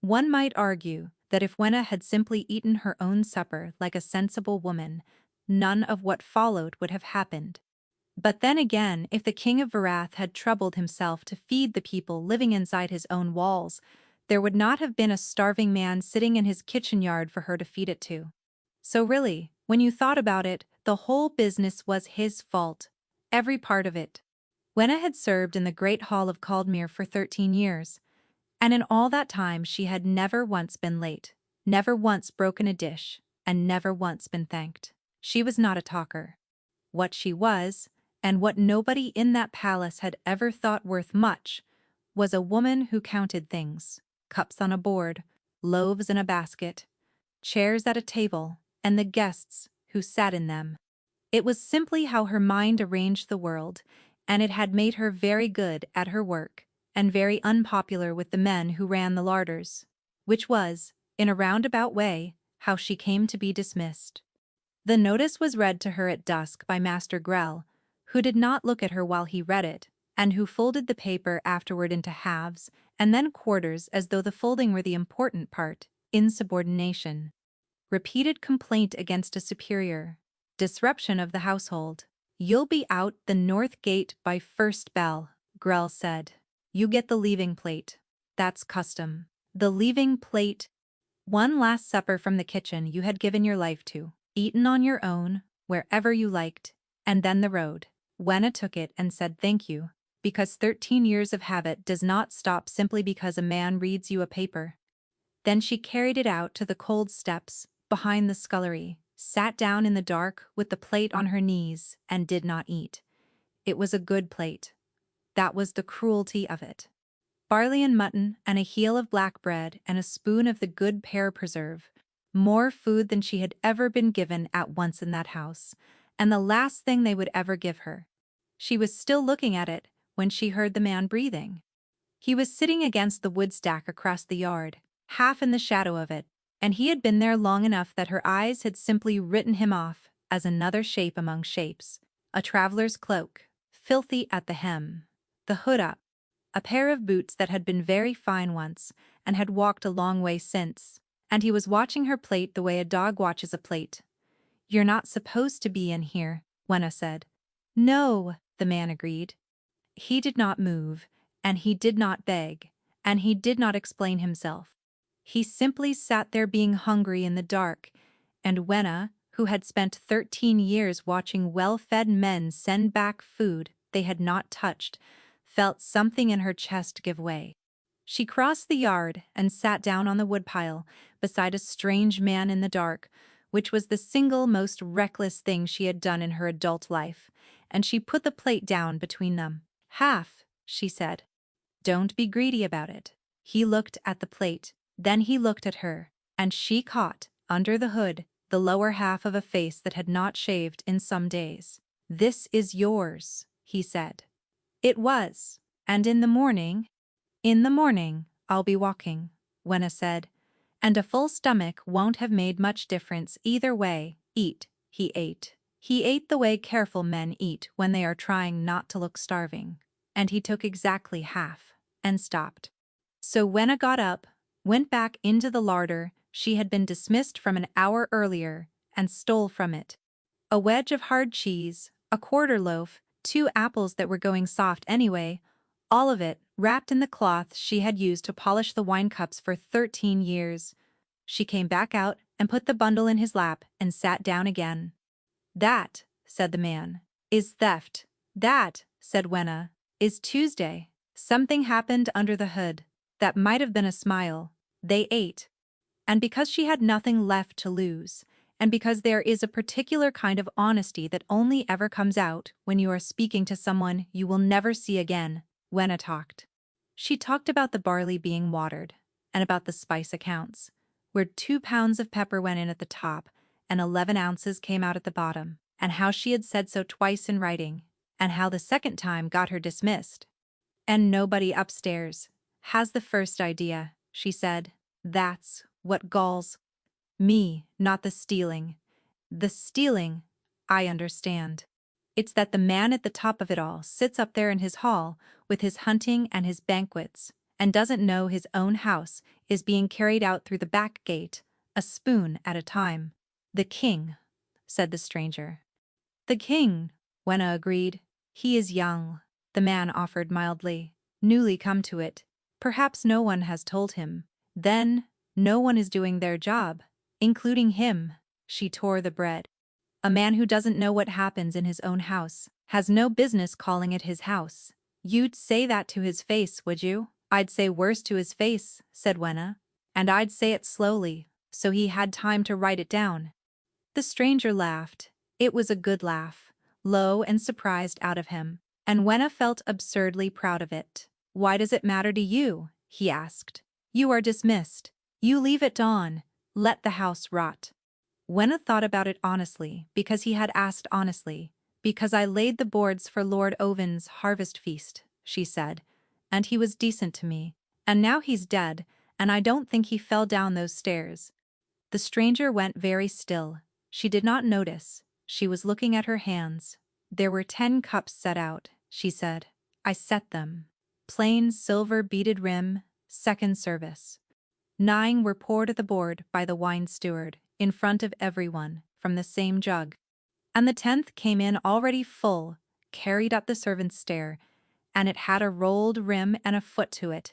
One might argue that if Wenna had simply eaten her own supper like a sensible woman, none of what followed would have happened. But then again, if the king of Varath had troubled himself to feed the people living inside his own walls, there would not have been a starving man sitting in his kitchen yard for her to feed it to. So really, when you thought about it, the whole business was his fault. Every part of it. Wenna had served in the great hall of Caldmere for 13 years, and in all that time she had never once been late, never once broken a dish, and never once been thanked. She was not a talker. What she was, and what nobody in that palace had ever thought worth much, was a woman who counted things: cups on a board, loaves in a basket, chairs at a table, and the guests who sat in them. It was simply how her mind arranged the world, and it had made her very good at her work, and very unpopular with the men who ran the larders. Which was, in a roundabout way, how she came to be dismissed. The notice was read to her at dusk by Master Grell, who did not look at her while he read it, and who folded the paper afterward into halves and then quarters as though the folding were the important part: insubordination. Repeated complaint against a superior. Disruption of the household. "You'll be out the north gate by first bell," Grell said. "You get the leaving plate. That's custom. The leaving plate. One last supper from the kitchen you had given your life to, eaten on your own, wherever you liked, and then the road." Wenna took it and said thank you, because 13 years of habit does not stop simply because a man reads you a paper. Then she carried it out to the cold steps, behind the scullery, sat down in the dark with the plate on her knees, and did not eat. It was a good plate. That was the cruelty of it. Barley and mutton, and a heel of black bread, and a spoon of the good pear preserve. More food than she had ever been given at once in that house, and the last thing they would ever give her. She was still looking at it when she heard the man breathing. He was sitting against the wood stack across the yard, half in the shadow of it, and he had been there long enough that her eyes had simply written him off as another shape among shapes. A traveler's cloak, filthy at the hem, the hood up, a pair of boots that had been very fine once and had walked a long way since, and he was watching her plate the way a dog watches a plate. "You're not supposed to be in here," Wenna said. "No," the man agreed. He did not move, and he did not beg, and he did not explain himself. He simply sat there being hungry in the dark, and Wenna, who had spent 13 years watching well-fed men send back food they had not touched, felt something in her chest give way. She crossed the yard and sat down on the woodpile beside a strange man in the dark, which was the single most reckless thing she had done in her adult life, and she put the plate down between them. "Half," she said. "Don't be greedy about it." He looked at the plate, then he looked at her, and she caught, under the hood, the lower half of a face that had not shaved in some days. "This is yours," he said. It was, and in the morning, I'll be walking," Wenna said, "and a full stomach won't have made much difference either way. Eat." He ate. He ate the way careful men eat when they are trying not to look starving, and he took exactly half, and stopped. So Wenna got up, went back into the larder she had been dismissed from an hour earlier, and stole from it a wedge of hard cheese, a quarter loaf, 2 apples that were going soft anyway, all of it wrapped in the cloth she had used to polish the wine cups for 13 years. She came back out and put the bundle in his lap and sat down again. "That," said the man, "is theft." "That," said Wenna, "is Tuesday. Something happened under the hood. That might have been a smile. They ate." And because she had nothing left to lose, and because there is a particular kind of honesty that only ever comes out when you are speaking to someone you will never see again, Wenna talked. She talked about the barley being watered, and about the spice accounts, where 2 pounds of pepper went in at the top and 11 ounces came out at the bottom, and how she had said so twice in writing, and how the second time got her dismissed. "And nobody upstairs has the first idea," she said. "That's what galls me, not the stealing. The stealing, I understand. It's that the man at the top of it all sits up there in his hall with his hunting and his banquets, and doesn't know his own house is being carried out through the back gate, a spoon at a time. The king, said the stranger. The king, Wenna agreed. He is young, the man offered mildly, newly come to it. Perhaps no one has told him. Then, no one is doing their job, including him. She tore the bread. A man who doesn't know what happens in his own house has no business calling it his house. You'd say that to his face, would you? I'd say worse to his face, said Wenna. And I'd say it slowly, so he had time to write it down. The stranger laughed. It was a good laugh, low and surprised out of him, and Wenna felt absurdly proud of it. Why does it matter to you? He asked. You are dismissed. You leave at dawn. Let the house rot. Wenna thought about it honestly, because he had asked honestly. Because I laid the boards for Lord Oven's harvest feast, she said, and he was decent to me. And now he's dead, and I don't think he fell down those stairs. The stranger went very still. She did not notice. She was looking at her hands. There were 10 cups set out, she said. I set them. Plain silver beaded rim, second service. 9 were poured at the board by the wine steward, in front of everyone, from the same jug. And the 10th came in already full, carried up the servant's stair, and it had a rolled rim and a foot to it,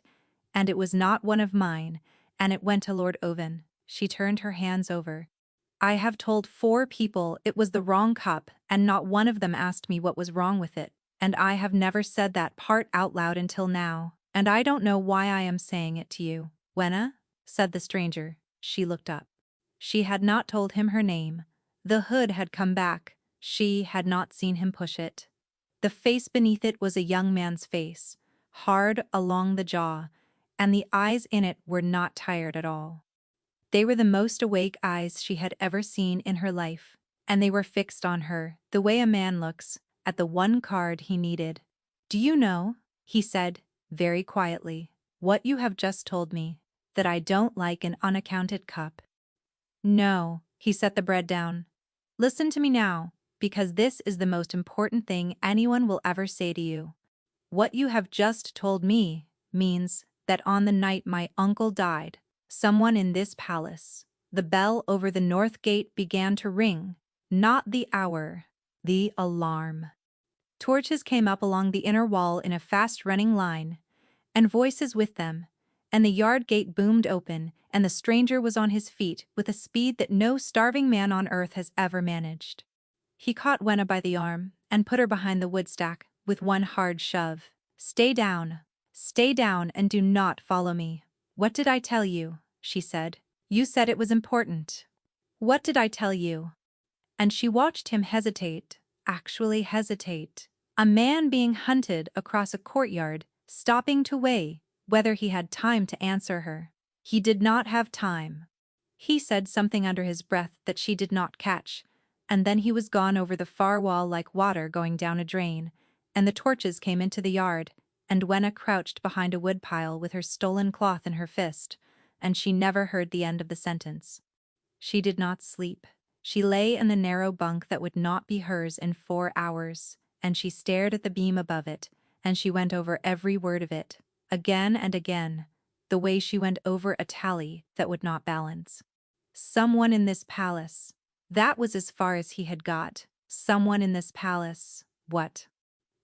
and it was not one of mine, and it went to Lord Oven. She turned her hands over. I have told 4 people it was the wrong cup, and not one of them asked me what was wrong with it, and I have never said that part out loud until now, and I don't know why I am saying it to you. Wenna, said the stranger. She looked up. She had not told him her name. The hood had come back. She had not seen him push it. The face beneath it was a young man's face, hard along the jaw, and the eyes in it were not tired at all. They were the most awake eyes she had ever seen in her life, and they were fixed on her, the way a man looks, at the one card he needed. Do you know, he said, very quietly, what you have just told me, that I don't like an unaccounted cup? No, he set the bread down. Listen to me now, because this is the most important thing anyone will ever say to you. What you have just told me means that on the night my uncle died, someone in this palace, the bell over the north gate began to ring, not the hour, the alarm. Torches came up along the inner wall in a fast-running line, and voices with them, and the yard gate boomed open, and the stranger was on his feet with a speed that no starving man on earth has ever managed. He caught Wenna by the arm and put her behind the woodstack with one hard shove. Stay down, and do not follow me. What did I tell you? She said. You said it was important. What did I tell you? And she watched him hesitate, actually hesitate. A man being hunted across a courtyard, stopping to weigh whether he had time to answer her. He did not have time. He said something under his breath that she did not catch, and then he was gone over the far wall like water going down a drain, and the torches came into the yard, and Wenna crouched behind a woodpile with her stolen cloth in her fist, and she never heard the end of the sentence. She did not sleep. She lay in the narrow bunk that would not be hers in 4 hours, and she stared at the beam above it, and she went over every word of it, again and again, the way she went over a tally that would not balance. Someone in this palace. That was as far as he had got. Someone in this palace. What?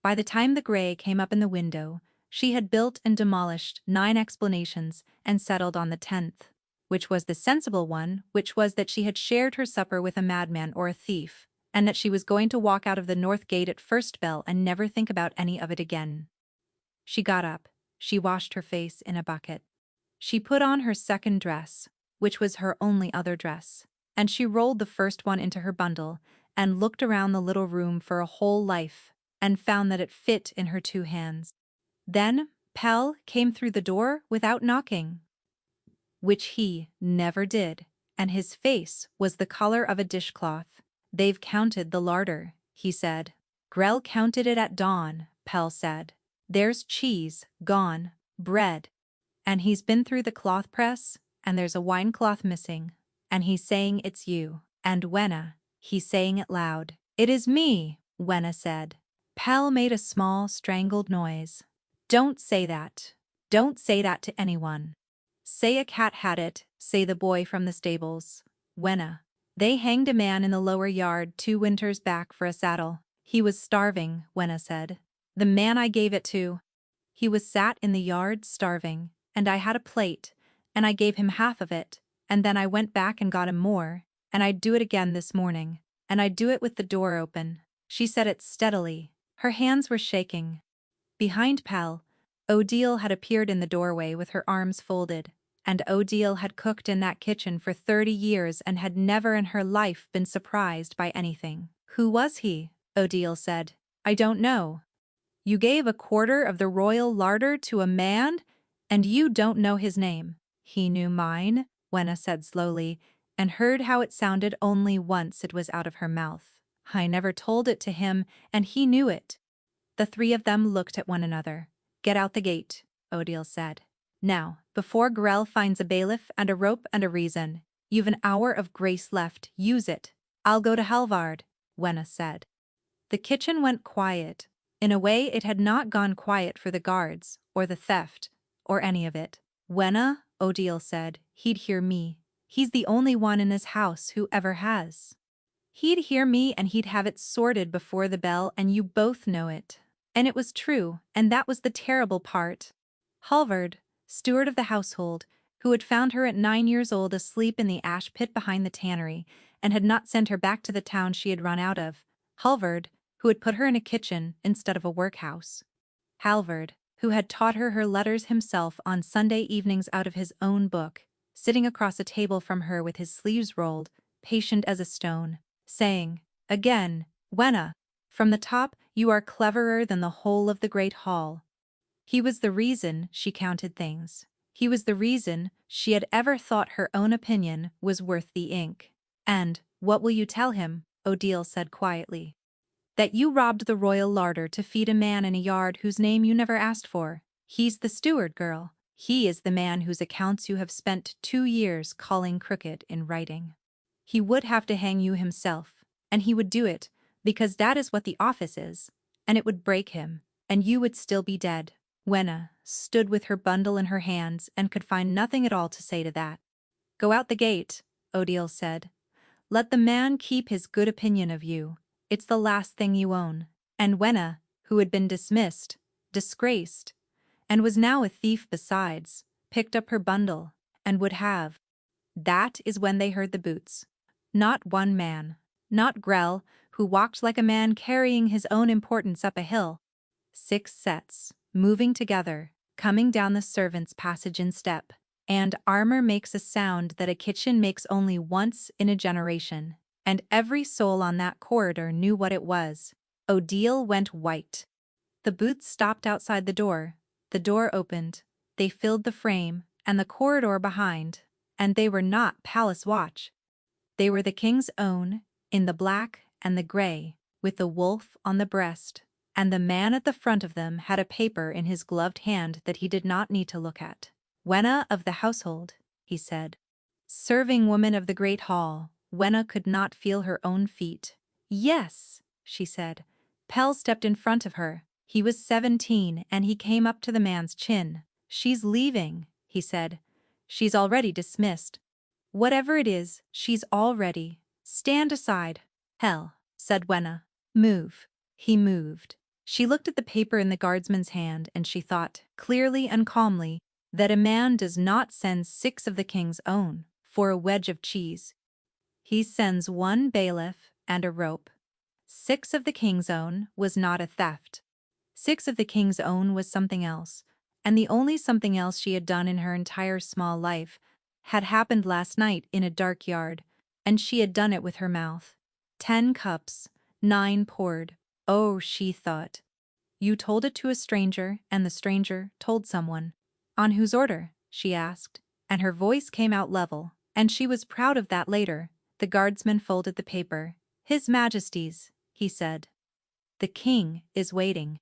By the time the gray came up in the window, she had built and demolished 9 explanations and settled on the 10th, which was the sensible one, which was that she had shared her supper with a madman or a thief, and that she was going to walk out of the north gate at first bell and never think about any of it again. She got up. She washed her face in a bucket. She put on her second dress, which was her only other dress, and she rolled the first one into her bundle and looked around the little room for a whole life and found that it fit in her 2 hands. Then Pell came through the door without knocking, which he never did, and his face was the color of a dishcloth. They've counted the larder, he said. Grell counted it at dawn, Pell said. There's cheese, gone, bread. And he's been through the cloth press, and there's a wine cloth missing, and he's saying it's you. And Wenna, he's saying it loud. It is me, Wenna said. Pell made a small, strangled noise. Don't say that. Don't say that to anyone. Say a cat had it, say the boy from the stables. Wenna. They hanged a man in the lower yard 2 winters back for a saddle. He was starving, Wenna said. The man I gave it to. He was sat in the yard starving, and I had a plate, and I gave him half of it, and then I went back and got him more, and I'd do it again this morning, and I'd do it with the door open. She said it steadily. Her hands were shaking. Behind Pell, Odile had appeared in the doorway with her arms folded, and Odile had cooked in that kitchen for 30 years and had never in her life been surprised by anything. Who was he? Odile said. I don't know. You gave a quarter of the royal larder to a man, and you don't know his name. He knew mine, Wenna said slowly, and heard how it sounded only once it was out of her mouth. I never told it to him, and he knew it. The three of them looked at one another. Get out the gate, Odile said. Now, before Grell finds a bailiff and a rope and a reason. You've an hour of grace left, use it. I'll go to Halvard, Wenna said. The kitchen went quiet. In a way it had not gone quiet for the guards, or the theft, or any of it. Wenna, Odile said, he'd hear me. He's the only one in this house who ever has. He'd hear me and he'd have it sorted before the bell, and you both know it. And it was true, and that was the terrible part. Halvard, steward of the household, who had found her at 9 years old asleep in the ash pit behind the tannery, and had not sent her back to the town she had run out of. Halvard, who had put her in a kitchen instead of a workhouse. Halvard, who had taught her letters himself on Sunday evenings out of his own book, sitting across a table from her with his sleeves rolled, patient as a stone, saying, again, Wenna, from the top, you are cleverer than the whole of the great hall. He was the reason she counted things. He was the reason she had ever thought her own opinion was worth the ink. And, what will you tell him? Odile said quietly. That you robbed the royal larder to feed a man in a yard whose name you never asked for. He's the steward, girl. He is the man whose accounts you have spent 2 years calling crooked in writing. He would have to hang you himself, and he would do it, because that is what the office is, and it would break him, and you would still be dead. Wenna stood with her bundle in her hands and could find nothing at all to say to that. Go out the gate, Odile said. Let the man keep his good opinion of you. It's the last thing you own. And Wenna, who had been dismissed, disgraced, and was now a thief besides, picked up her bundle, and would have. That is when they heard the boots. Not one man. Not Grell, who walked like a man carrying his own importance up a hill. 6 sets, moving together, coming down the servants' passage in step, and armor makes a sound that a kitchen makes only once in a generation, and every soul on that corridor knew what it was. Odile went white. The boots stopped outside the door opened, they filled the frame, and the corridor behind, and they were not palace watch. They were the king's own, in the black and the gray, with the wolf on the breast, and the man at the front of them had a paper in his gloved hand that he did not need to look at. Wenna of the household, he said. Serving woman of the great hall. Wenna could not feel her own feet. Yes, she said. Pell stepped in front of her. He was 17 and he came up to the man's chin. She's leaving, he said. She's already dismissed. Whatever it is, she's already. Stand aside. Hell, said Wenna. Move. He moved. She looked at the paper in the guardsman's hand and she thought, clearly and calmly, that a man does not send 6 of the king's own for a wedge of cheese. He sends 1 bailiff and a rope. 6 of the king's own was not a theft. 6 of the king's own was something else, and the only something else she had done in her entire small life had happened last night in a dark yard, and she had done it with her mouth. 10 cups, 9 poured. Oh, she thought. You told it to a stranger, and the stranger told someone. On whose order? She asked, and her voice came out level, and she was proud of that later. The guardsman folded the paper. His Majesty's, he said. The king is waiting.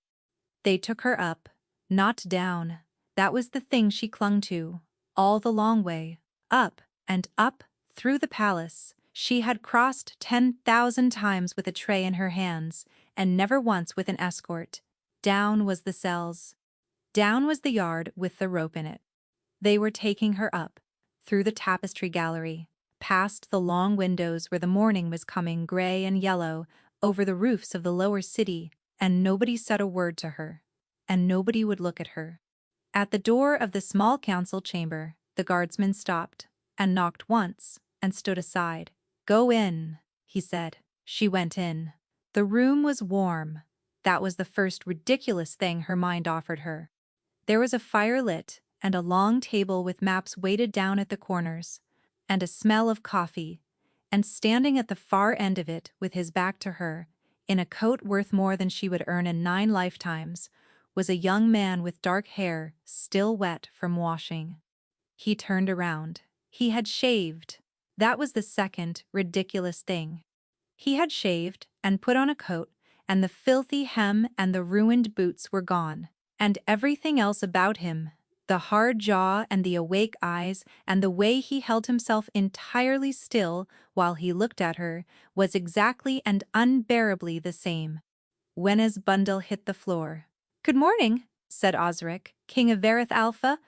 They took her up, not down. That was the thing she clung to, all the long way, up and up, through the palace. She had crossed 10,000 times with a tray in her hands, and never once with an escort. Down was the cells. Down was the yard with the rope in it. They were taking her up, through the tapestry gallery, past the long windows where the morning was coming gray and yellow, over the roofs of the lower city, and nobody said a word to her, and nobody would look at her. At the door of the small council chamber, the guardsman stopped, and knocked once, and stood aside. "Go in," he said. She went in. The room was warm. That was the first ridiculous thing her mind offered her. There was a fire lit, and a long table with maps weighted down at the corners, and a smell of coffee, and standing at the far end of it with his back to her, in a coat worth more than she would earn in 9 lifetimes, was a young man with dark hair still wet from washing. He turned around. He had shaved. That was the second ridiculous thing. He had shaved and put on a coat, and the filthy hem and the ruined boots were gone, and everything else about him, the hard jaw and the awake eyes and the way he held himself entirely still while he looked at her, was exactly and unbearably the same. Wenna's bundle hit the floor. "Good morning," said Osric, king of Vareth Alpha,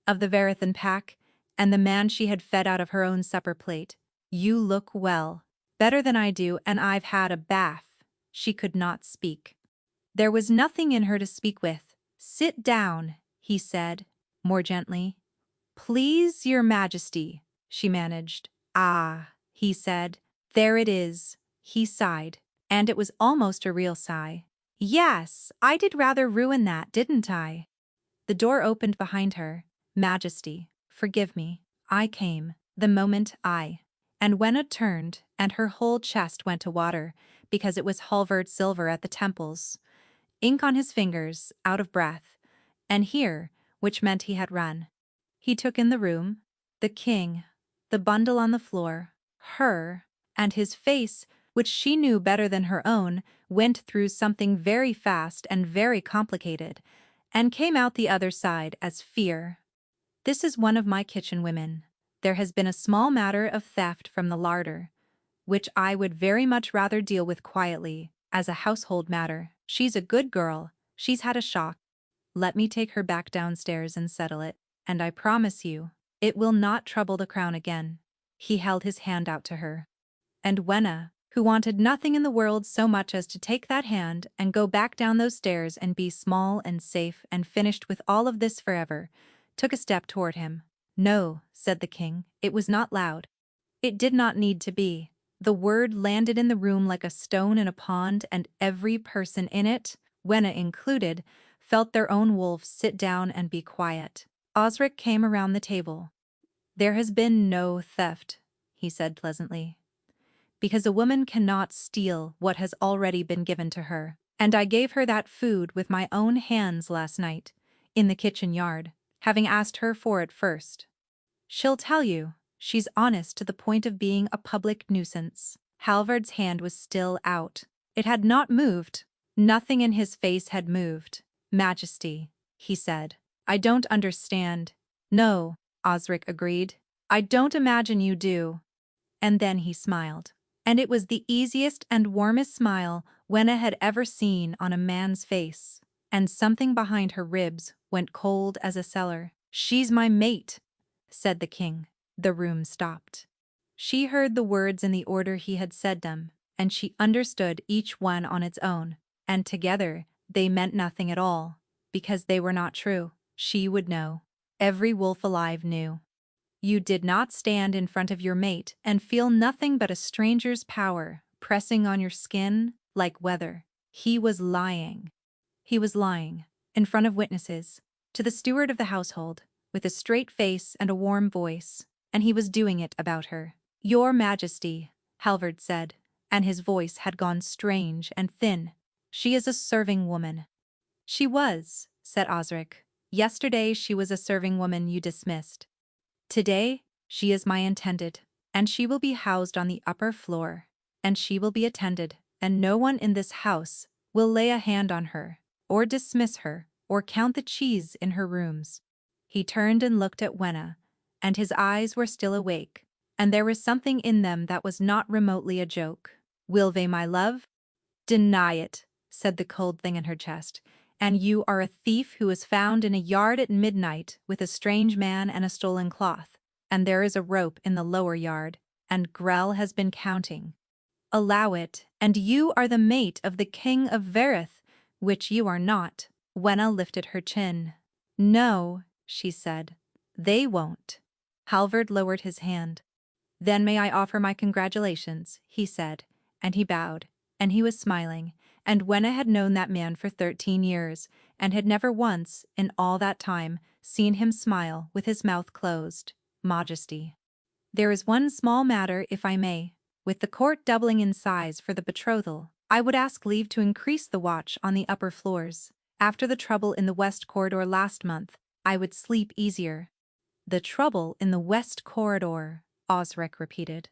of the Varethan pack, and the man she had fed out of her own supper plate. "You look well. Better than I do, and I've had a bath." She could not speak. There was nothing in her to speak with. "Sit down," he said, more gently. "Please, your Majesty," she managed. "Ah," he said. "There it is." He sighed, and it was almost a real sigh. "Yes, I did rather ruin that, didn't I?" The door opened behind her. "Majesty, forgive me. I came the moment I—" And Wenna turned, and her whole chest went to water, because it was Halvard silver at the temples, ink on his fingers, out of breath, and here, which meant he had run. He took in the room, the king, the bundle on the floor, her, and his face, which she knew better than her own, went through something very fast and very complicated, and came out the other side as fear. "This is one of my kitchen women. There has been a small matter of theft from the larder, which I would very much rather deal with quietly, as a household matter. She's a good girl. She's had a shock. Let me take her back downstairs and settle it, and I promise you, it will not trouble the crown again." He held his hand out to her. And Wenna, who wanted nothing in the world so much as to take that hand and go back down those stairs and be small and safe and finished with all of this forever, took a step toward him. "No," said the king. It was not loud. It did not need to be. The word landed in the room like a stone in a pond, and every person in it, Wenna included, felt their own wolves sit down and be quiet. Osric came around the table. "There has been no theft," he said pleasantly, "because a woman cannot steal what has already been given to her. And I gave her that food with my own hands last night, in the kitchen yard, having asked her for it first. She'll tell you, she's honest to the point of being a public nuisance." Halvard's hand was still out. It had not moved. Nothing in his face had moved. "Majesty," he said, "I don't understand." "No," Osric agreed. "I don't imagine you do." And then he smiled. And it was the easiest and warmest smile Wenna had ever seen on a man's face. And something behind her ribs went cold as a cellar. "She's my mate," said the king. The room stopped. She heard the words in the order he had said them, and she understood each one on its own, and together they meant nothing at all, because they were not true. She would know. Every wolf alive knew. You did not stand in front of your mate and feel nothing but a stranger's power pressing on your skin like weather. He was lying. He was lying, in front of witnesses, to the steward of the household, with a straight face and a warm voice, and he was doing it about her. "Your Majesty," Halvard said, and his voice had gone strange and thin. "She is a serving woman." "She was," said Osric. "Yesterday she was a serving woman you dismissed. Today she is my intended, and she will be housed on the upper floor, and she will be attended, and no one in this house will lay a hand on her, or dismiss her, or count the cheese in her rooms." He turned and looked at Wenna, and his eyes were still awake, and there was something in them that was not remotely a joke. "Will they, my love?" "Deny it," said the cold thing in her chest, And you are a thief who was found in a yard at midnight with a strange man and a stolen cloth. And there is a rope in the lower yard, and Grell has been counting. Allow it, and you are the mate of the king of Verith, which you are not. Wenna lifted her chin. No, she said. They won't. Halvard lowered his hand. Then may I offer my congratulations, he said, and he bowed, and he was smiling, and Wenna had known that man for 13 years, and had never once, in all that time, seen him smile with his mouth closed. Majesty. There is one small matter, if I may. With the court doubling in size for the betrothal, I would ask leave to increase the watch on the upper floors. After the trouble in the West Corridor last month, I would sleep easier. The trouble in the West Corridor, Osric repeated.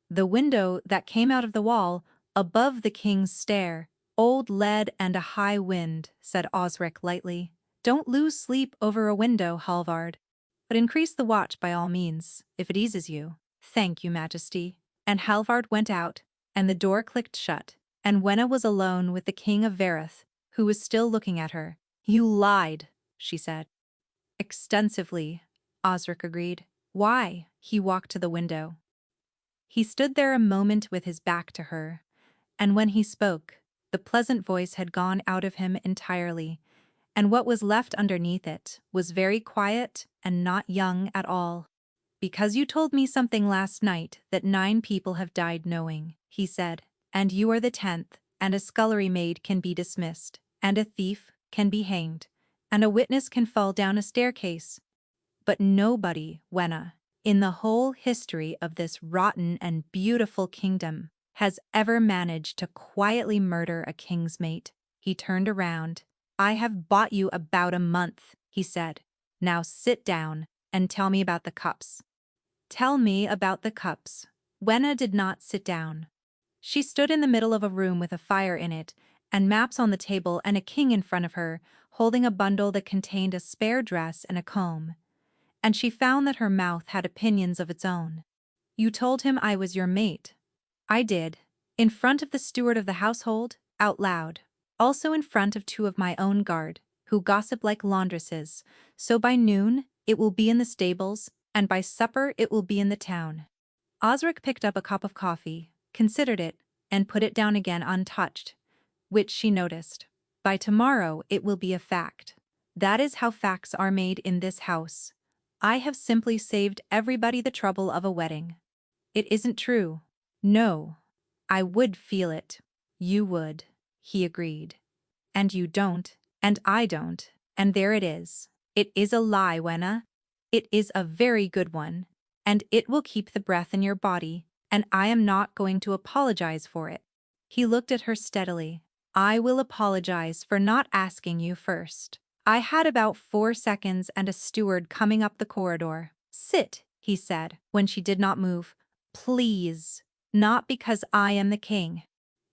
The window that came out of the wall, above the king's stair, old lead and a high wind, said Osric lightly. Don't lose sleep over a window, Halvard. But increase the watch by all means, if it eases you. Thank you, Majesty. And Halvard went out, and the door clicked shut, and Wenna was alone with the king of Verith, who was still looking at her. You lied, she said. Extensively, Osric agreed. Why? He walked to the window. He stood there a moment with his back to her, and when he spoke, the pleasant voice had gone out of him entirely, and what was left underneath it was very quiet and not young at all. Because you told me something last night that 9 people have died knowing, he said, and you are the 10th, and a scullery maid can be dismissed, and a thief can be hanged, and a witness can fall down a staircase. But nobody, Wenna, in the whole history of this rotten and beautiful kingdom, has ever managed to quietly murder a king's mate. He turned around. I have bought you about a month, he said. Now sit down and tell me about the cups. Tell me about the cups. Wenna did not sit down. She stood in the middle of a room with a fire in it, and maps on the table and a king in front of her, holding a bundle that contained a spare dress and a comb. And she found that her mouth had opinions of its own. You told him I was your mate. I did. In front of the steward of the household, out loud. Also in front of 2 of my own guard, who gossip like laundresses. So by noon, it will be in the stables, and by supper it will be in the town. Osric picked up a cup of coffee, considered it, and put it down again untouched, which she noticed. By tomorrow it will be a fact. That is how facts are made in this house. I have simply saved everybody the trouble of a wedding. It isn't true. No. I would feel it. You would, he agreed. And you don't, and I don't, and there it is. It is a lie, Wenna. It is a very good one, and it will keep the breath in your body, and I am not going to apologize for it. He looked at her steadily. I will apologize for not asking you first. I had about 4 seconds and a steward coming up the corridor. Sit, he said, when she did not move. Please. Not because I am the king.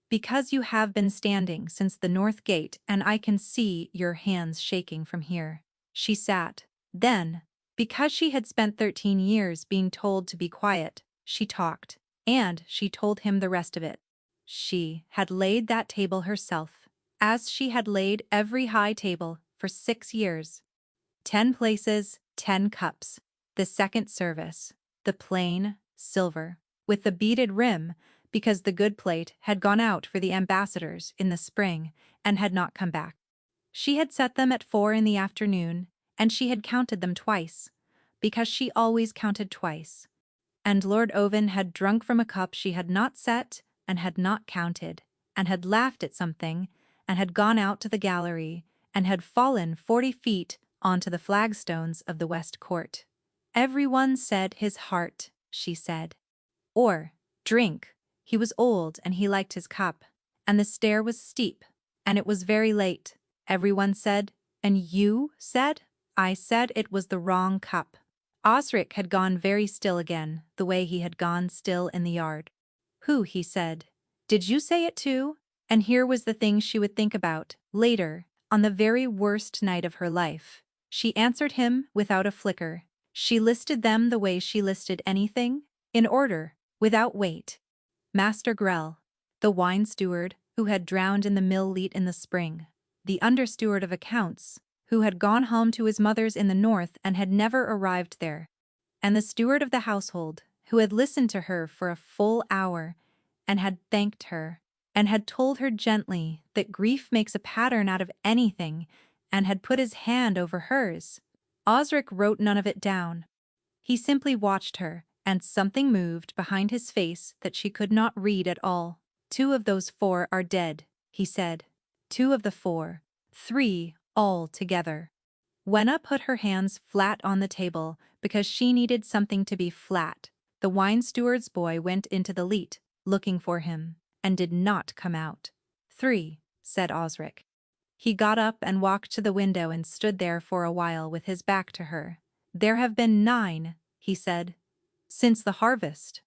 Because you have been standing since the north gate and I can see your hands shaking from here. She sat. Then, because she had spent 13 years being told to be quiet, she talked, and she told him the rest of it. She had laid that table herself, as she had laid every high table for 6 years. 10 places, 10 cups. The second service, the plain, silver, with the beaded rim, because the good plate had gone out for the ambassadors in the spring and had not come back. She had set them at 4 in the afternoon, and she had counted them twice, because she always counted twice. And Lord Owen had drunk from a cup she had not set and had not counted, and had laughed at something, and had gone out to the gallery, and had fallen 40 feet onto the flagstones of the West Court. Everyone said his heart, she said. Or, drink. He was old and he liked his cup, and the stair was steep, and it was very late. Everyone said, and you said? I said it was the wrong cup. Osric had gone very still again, the way he had gone still in the yard. Who, he said. Did you say it too? And here was the thing she would think about, later, on the very worst night of her life. She answered him without a flicker. She listed them the way she listed anything, in order, without weight. Master Grell, the wine steward, who had drowned in the mill leat in the spring. the understeward of accounts, who had gone home to his mother's in the north and had never arrived there, and the steward of the household, who had listened to her for a full hour, and had thanked her, and had told her gently that grief makes a pattern out of anything, and had put his hand over hers. Osric wrote none of it down. He simply watched her, and something moved behind his face that she could not read at all. 2 of those 4 are dead, he said. 2 of the 4. 3, all together. Wenna put her hands flat on the table because she needed something to be flat. The wine steward's boy went into the leat, looking for him, and did not come out. 3, said Osric. He got up and walked to the window and stood there for a while with his back to her. There have been 9, he said, since the harvest.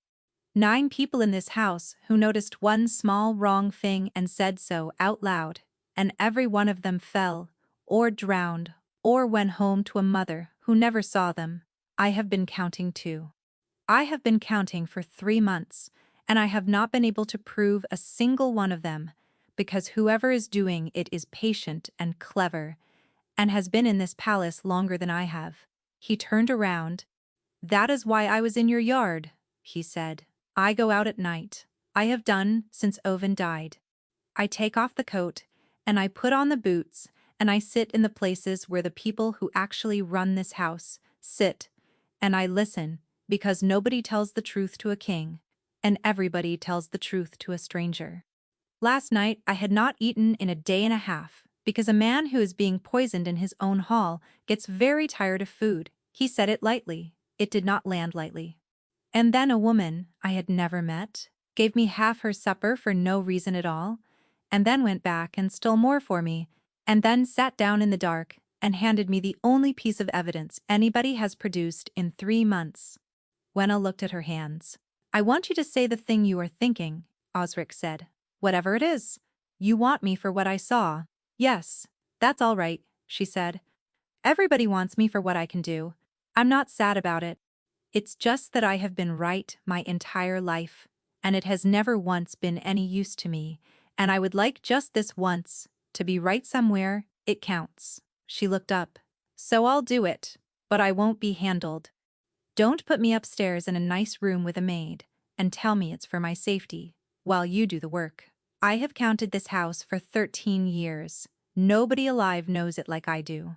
9 people in this house who noticed one small wrong thing and said so out loud, and every one of them fell, or drowned, or went home to a mother who never saw them. I have been counting too. I have been counting for 3 months, and I have not been able to prove a single one of them, because whoever is doing it is patient and clever, and has been in this palace longer than I have. He turned around. That is why I was in your yard, he said. I go out at night. I have done since Owen died. I take off the coat, and I put on the boots, and I sit in the places where the people who actually run this house sit, and I listen, because nobody tells the truth to a king, and everybody tells the truth to a stranger. Last night I had not eaten in a day and a half, because a man who is being poisoned in his own hall gets very tired of food. He said it lightly. It did not land lightly. And then a woman I had never met gave me half her supper for no reason at all, and then went back and stole more for me, and then sat down in the dark and handed me the only piece of evidence anybody has produced in 3 months. Wenna looked at her hands. I want you to say the thing you are thinking, Osric said. Whatever it is. You want me for what I saw. Yes, that's all right, she said. Everybody wants me for what I can do. I'm not sad about it. It's just that I have been right my entire life, and it has never once been any use to me, and I would like just this once, to be right somewhere. It counts. She looked up. So I'll do it, but I won't be handled. Don't put me upstairs in a nice room with a maid, and tell me it's for my safety, while you do the work. I have counted this house for 13 years. Nobody alive knows it like I do.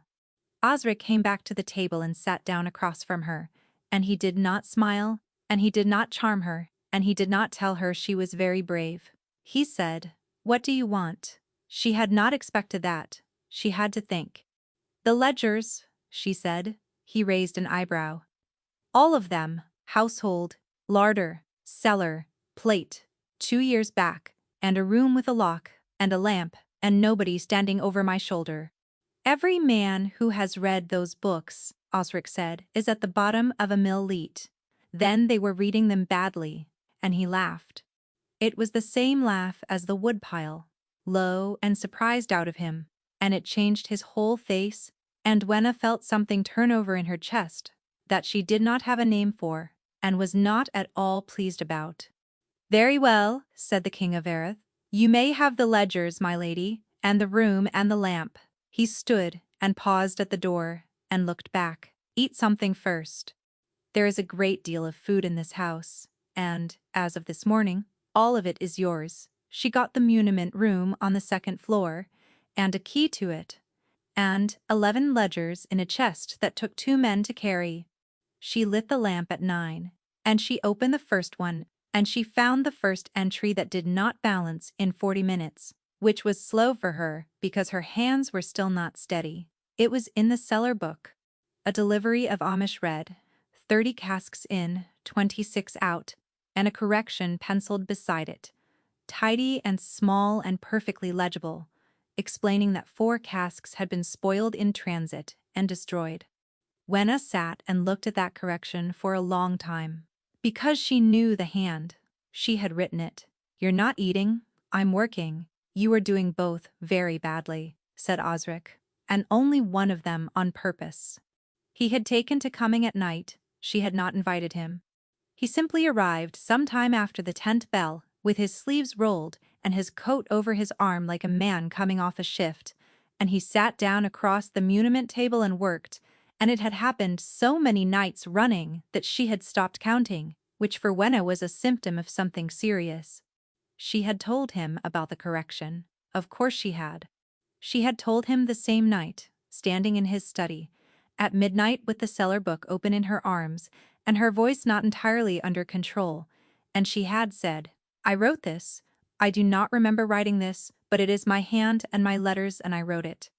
Osric came back to the table and sat down across from her, and he did not smile, and he did not charm her, and he did not tell her she was very brave. He said, What do you want? She had not expected that. She had to think. The ledgers, she said. He raised an eyebrow. All of them, household, larder, cellar, plate, 2 years back, and a room with a lock, and a lamp, and nobody standing over my shoulder. Every man who has read those books, Osric said, is at the bottom of a mill leat. Then they were reading them badly, and he laughed. It was the same laugh as the woodpile, low and surprised out of him, and it changed his whole face, and Wenna felt something turn over in her chest that she did not have a name for, and was not at all pleased about. Very well, said the King of Erith. You may have the ledgers, my lady, and the room and the lamp. He stood and paused at the door and looked back. Eat something first. There is a great deal of food in this house, and, as of this morning, all of it is yours. She got the muniment room on the 2nd floor, and a key to it, and 11 ledgers in a chest that took 2 men to carry. She lit the lamp at 9, and she opened the first one, and she found the first entry that did not balance in 40 minutes, which was slow for her because her hands were still not steady. It was in the cellar book. A delivery of Amish red, 30 casks in, 26 out, and a correction penciled beside it, tidy and small and perfectly legible, explaining that 4 casks had been spoiled in transit and destroyed. Wenna sat and looked at that correction for a long time. Because she knew the hand, she had written it. You're not eating, I'm working. You are doing both very badly, said Osric, and only one of them on purpose. He had taken to coming at night. She had not invited him. He simply arrived some time after the 10th bell, with his sleeves rolled and his coat over his arm like a man coming off a shift, and he sat down across the muniment table and worked, and it had happened so many nights running that she had stopped counting, which for Wenna was a symptom of something serious. She had told him about the correction. Of course she had. She had told him the same night, standing in his study, at midnight with the cellar book open in her arms, and her voice not entirely under control, and she had said, "I wrote this. I do not remember writing this, but it is my hand and my letters and I wrote it."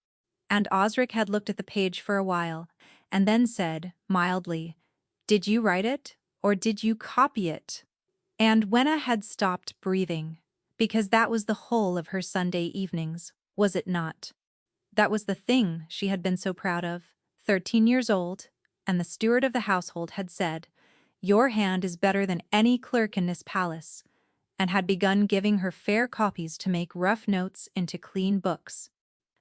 And Osric had looked at the page for a while, and then said, mildly, "Did you write it, or did you copy it?" And Wenna had stopped breathing, because that was the whole of her Sunday evenings, was it not? That was the thing she had been so proud of, 13 years old, and the steward of the household had said, "Your hand is better than any clerk in this palace," and had begun giving her fair copies to make rough notes into clean books.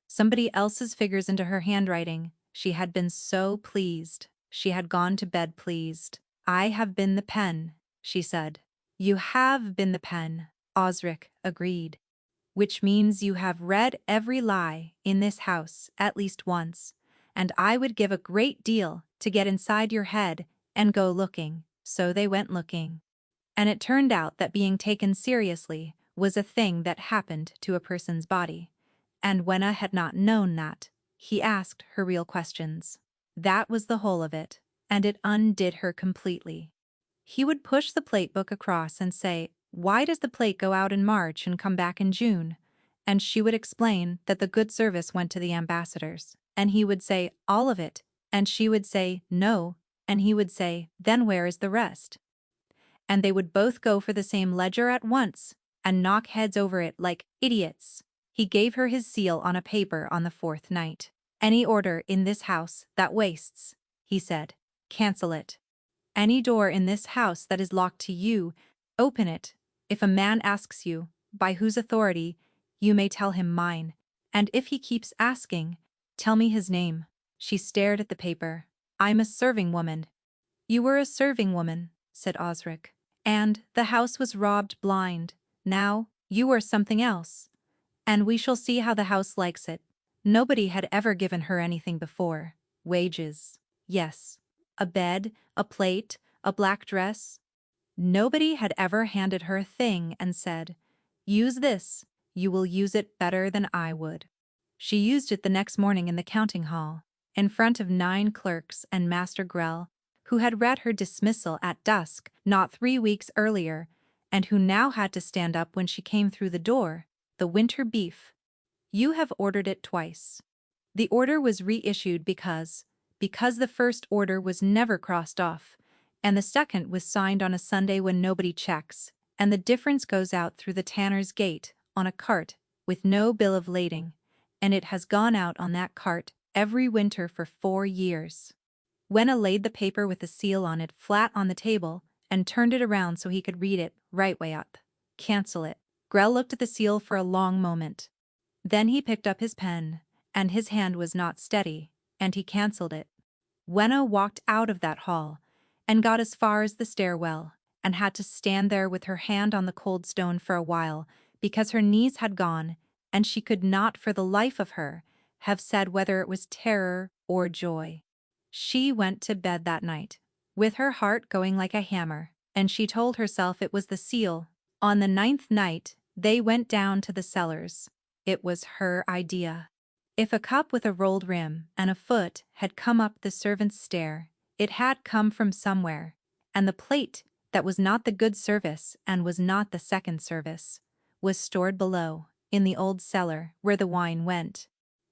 Somebody else's figures into her handwriting. She had been so pleased. She had gone to bed pleased. "I have been the pen," she said. "You have been the pen," Osric agreed. "Which means you have read every lie in this house at least once, and I would give a great deal to get inside your head and go looking." So they went looking. And it turned out that being taken seriously was a thing that happened to a person's body. And Wenna had not known that. He asked her real questions. That was the whole of it, and it undid her completely. He would push the plate book across and say, "Why does the plate go out in March and come back in June?" And she would explain that the good service went to the ambassadors. And he would say, "All of it." And she would say, "No." And he would say, "Then where is the rest?" And they would both go for the same ledger at once and knock heads over it like idiots. He gave her his seal on a paper on the fourth night. "Any order in this house that wastes," he said, "cancel it. Any door in this house that is locked to you, open it. If a man asks you, by whose authority, you may tell him mine. And if he keeps asking, tell me his name." She stared at the paper. "I'm a serving woman." "You were a serving woman," said Osric. "And the house was robbed blind. Now, you are something else. And we shall see how the house likes it." Nobody had ever given her anything before. Wages. Yes. A bed, a plate, a black dress. Nobody had ever handed her a thing and said, "Use this, you will use it better than I would." She used it the next morning in the counting hall, in front of 9 clerks and Master Grell, who had read her dismissal at dusk not 3 weeks earlier, and who now had to stand up when she came through the door. "The winter beef. You have ordered it twice." The order was reissued because the first order was never crossed off, and the second was signed on a Sunday when nobody checks, and the difference goes out through the tanner's gate on a cart with no bill of lading, and it has gone out on that cart every winter for 4 years. Wenna laid the paper with the seal on it flat on the table and turned it around so he could read it right way up. "Cancel it." Grell looked at the seal for a long moment. Then he picked up his pen, and his hand was not steady, and he cancelled it. Wenna walked out of that hall and got as far as the stairwell, and had to stand there with her hand on the cold stone for a while because her knees had gone, and she could not for the life of her have said whether it was terror or joy. She went to bed that night, with her heart going like a hammer, and she told herself it was the seal. On the 9th night, they went down to the cellars. It was her idea. If a cup with a rolled rim and a foot had come up the servants' stair, it had come from somewhere, and the plate that was not the good service and was not the second service was stored below, in the old cellar where the wine went.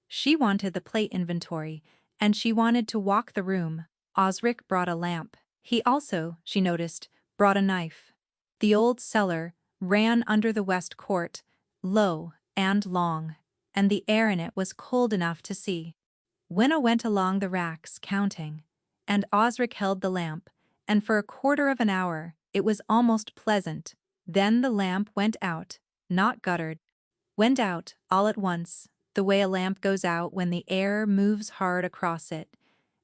She wanted the plate inventory, and she wanted to walk the room. Osric brought a lamp. He also, she noticed, brought a knife. The old cellar ran under the west court, low and long, and the air in it was cold enough to see. Wenna went along the racks counting, and Osric held the lamp, and for a quarter of an hour it was almost pleasant. Then the lamp went out, not guttered, went out all at once, the way a lamp goes out when the air moves hard across it,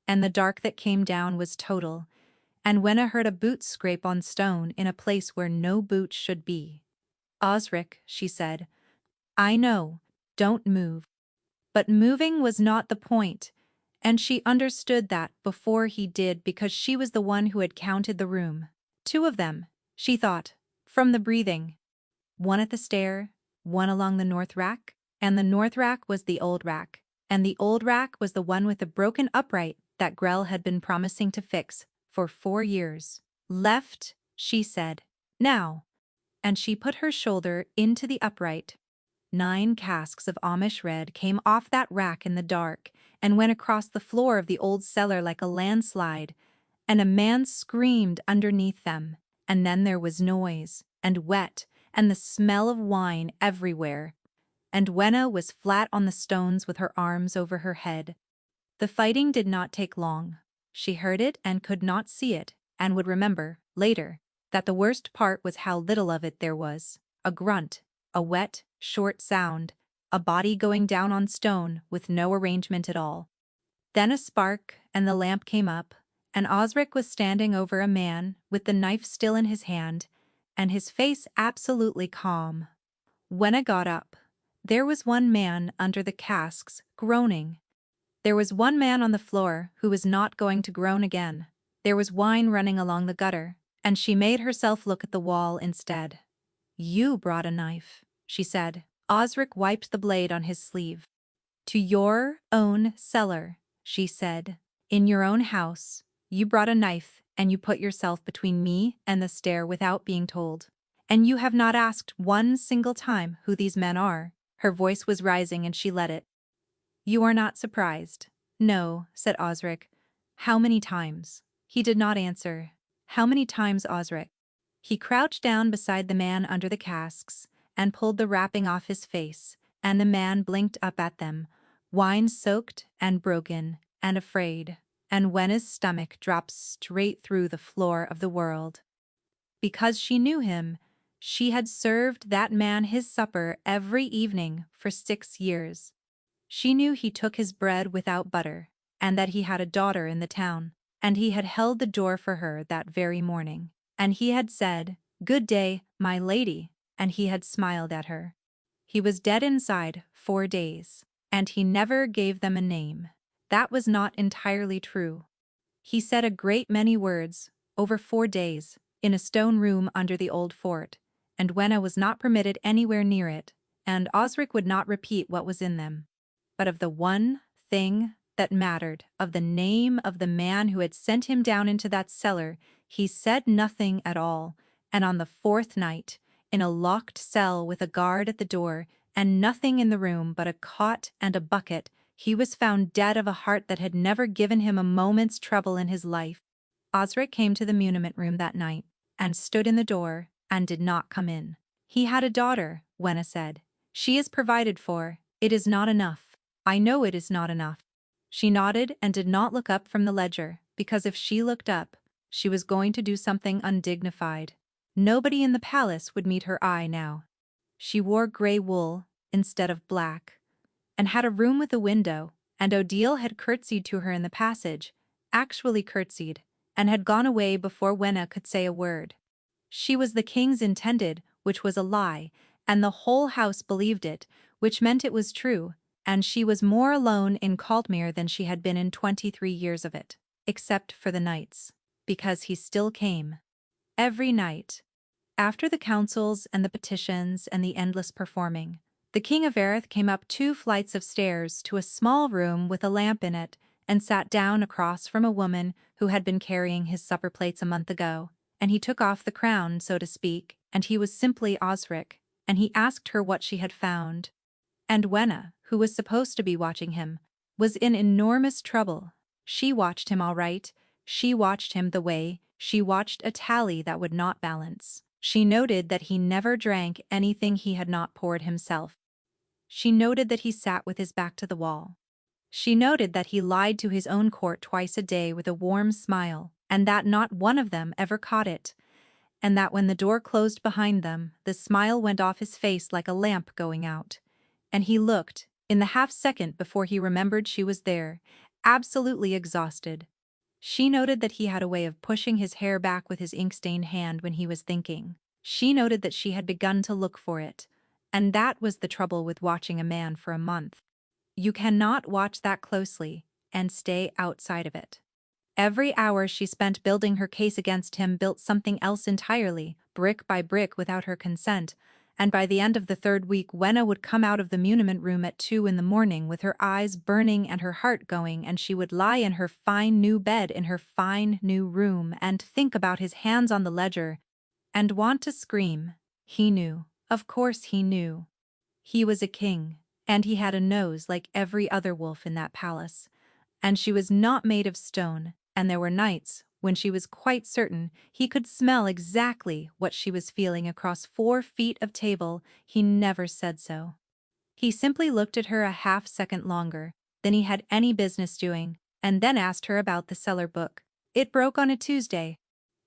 and the dark that came down was total, and Wenna heard a boot scrape on stone in a place where no boot should be. "Osric," she said, "I know, don't move." But moving was not the point, and she understood that before he did because she was the one who had counted the room. Two of them, she thought, from the breathing. One at the stair, one along the north rack, and the north rack was the old rack, and the old rack was the one with the broken upright that Grell had been promising to fix for 4 years. Left, she said. Now. And she put her shoulder into the upright. 9 casks of Amish red came off that rack in the dark and went across the floor of the old cellar like a landslide, and a man screamed underneath them, and then there was noise, and wet, and the smell of wine everywhere, and Wenna was flat on the stones with her arms over her head. The fighting did not take long. She heard it and could not see it, and would remember, later, that the worst part was how little of it there was. A grunt, a wet, short sound, a body going down on stone with no arrangement at all. Then a spark, and the lamp came up, and Osric was standing over a man with the knife still in his hand, and his face absolutely calm. Wenna got up. There was one man under the casks, groaning. There was one man on the floor who was not going to groan again. There was wine running along the gutter, and she made herself look at the wall instead. "You brought a knife," she said. Osric wiped the blade on his sleeve. "To your own cellar," she said. "In your own house, you brought a knife and you put yourself between me and the stair without being told. And you have not asked one single time who these men are." Her voice was rising and she let it. "You are not surprised?" "No," said Osric. "How many times?" He did not answer. "How many times, Osric?" He crouched down beside the man under the casks and pulled the wrapping off his face, and the man blinked up at them, wine-soaked and broken and afraid, and Wenna's stomach dropped straight through the floor of the world. Because she knew him, she had served that man his supper every evening for 6 years. She knew he took his bread without butter, and that he had a daughter in the town, and he had held the door for her that very morning, and he had said, "Good day, my lady," and he had smiled at her. He was dead inside 4 days, and he never gave them a name. That was not entirely true. He said a great many words, over 4 days, in a stone room under the old fort, and Wenna was not permitted anywhere near it, and Osric would not repeat what was in them. But of the one thing that mattered, of the name of the man who had sent him down into that cellar, he said nothing at all, and on the 4th night, in a locked cell with a guard at the door, and nothing in the room but a cot and a bucket, he was found dead of a heart that had never given him a moment's trouble in his life. Osric came to the muniment room that night, and stood in the door, and did not come in. "He had a daughter," Wenna said. "She is provided for. It is not enough. I know it is not enough." She nodded and did not look up from the ledger, because if she looked up, she was going to do something undignified. Nobody in the palace would meet her eye now. She wore grey wool instead of black, and had a room with a window, and Odile had curtsied to her in the passage, actually curtsied, and had gone away before Wenna could say a word. She was the king's intended, which was a lie, and the whole house believed it, which meant it was true, and she was more alone in Caldmere than she had been in 23 years of it, except for the nights, because he still came. Every night. After the councils and the petitions and the endless performing, the King of Erith came up 2 flights of stairs to a small room with a lamp in it, and sat down across from a woman who had been carrying his supper plates a month ago, and he took off the crown, so to speak, and he was simply Osric, and he asked her what she had found. And Wenna, who was supposed to be watching him, was in enormous trouble. She watched him all right. She watched him the way she watched a tally that would not balance. She noted that he never drank anything he had not poured himself. She noted that he sat with his back to the wall. She noted that he lied to his own court twice a day with a warm smile, and that not one of them ever caught it, and that when the door closed behind them, the smile went off his face like a lamp going out. And he looked, in the half-second before he remembered she was there, absolutely exhausted. She noted that he had a way of pushing his hair back with his ink-stained hand when he was thinking. She noted that she had begun to look for it, and that was the trouble with watching a man for a month. You cannot watch that closely and stay outside of it. Every hour she spent building her case against him built something else entirely, brick by brick without her consent, and by the end of the third week Wenna would come out of the muniment room at 2 in the morning with her eyes burning and her heart going, and she would lie in her fine new bed in her fine new room and think about his hands on the ledger and want to scream. He knew. Of course he knew. He was a king, and he had a nose like every other wolf in that palace. And she was not made of stone, and there were nights when she was quite certain he could smell exactly what she was feeling across 4 feet of table. He never said so. He simply looked at her a half-second longer than he had any business doing, and then asked her about the cellar book. It broke on a Tuesday.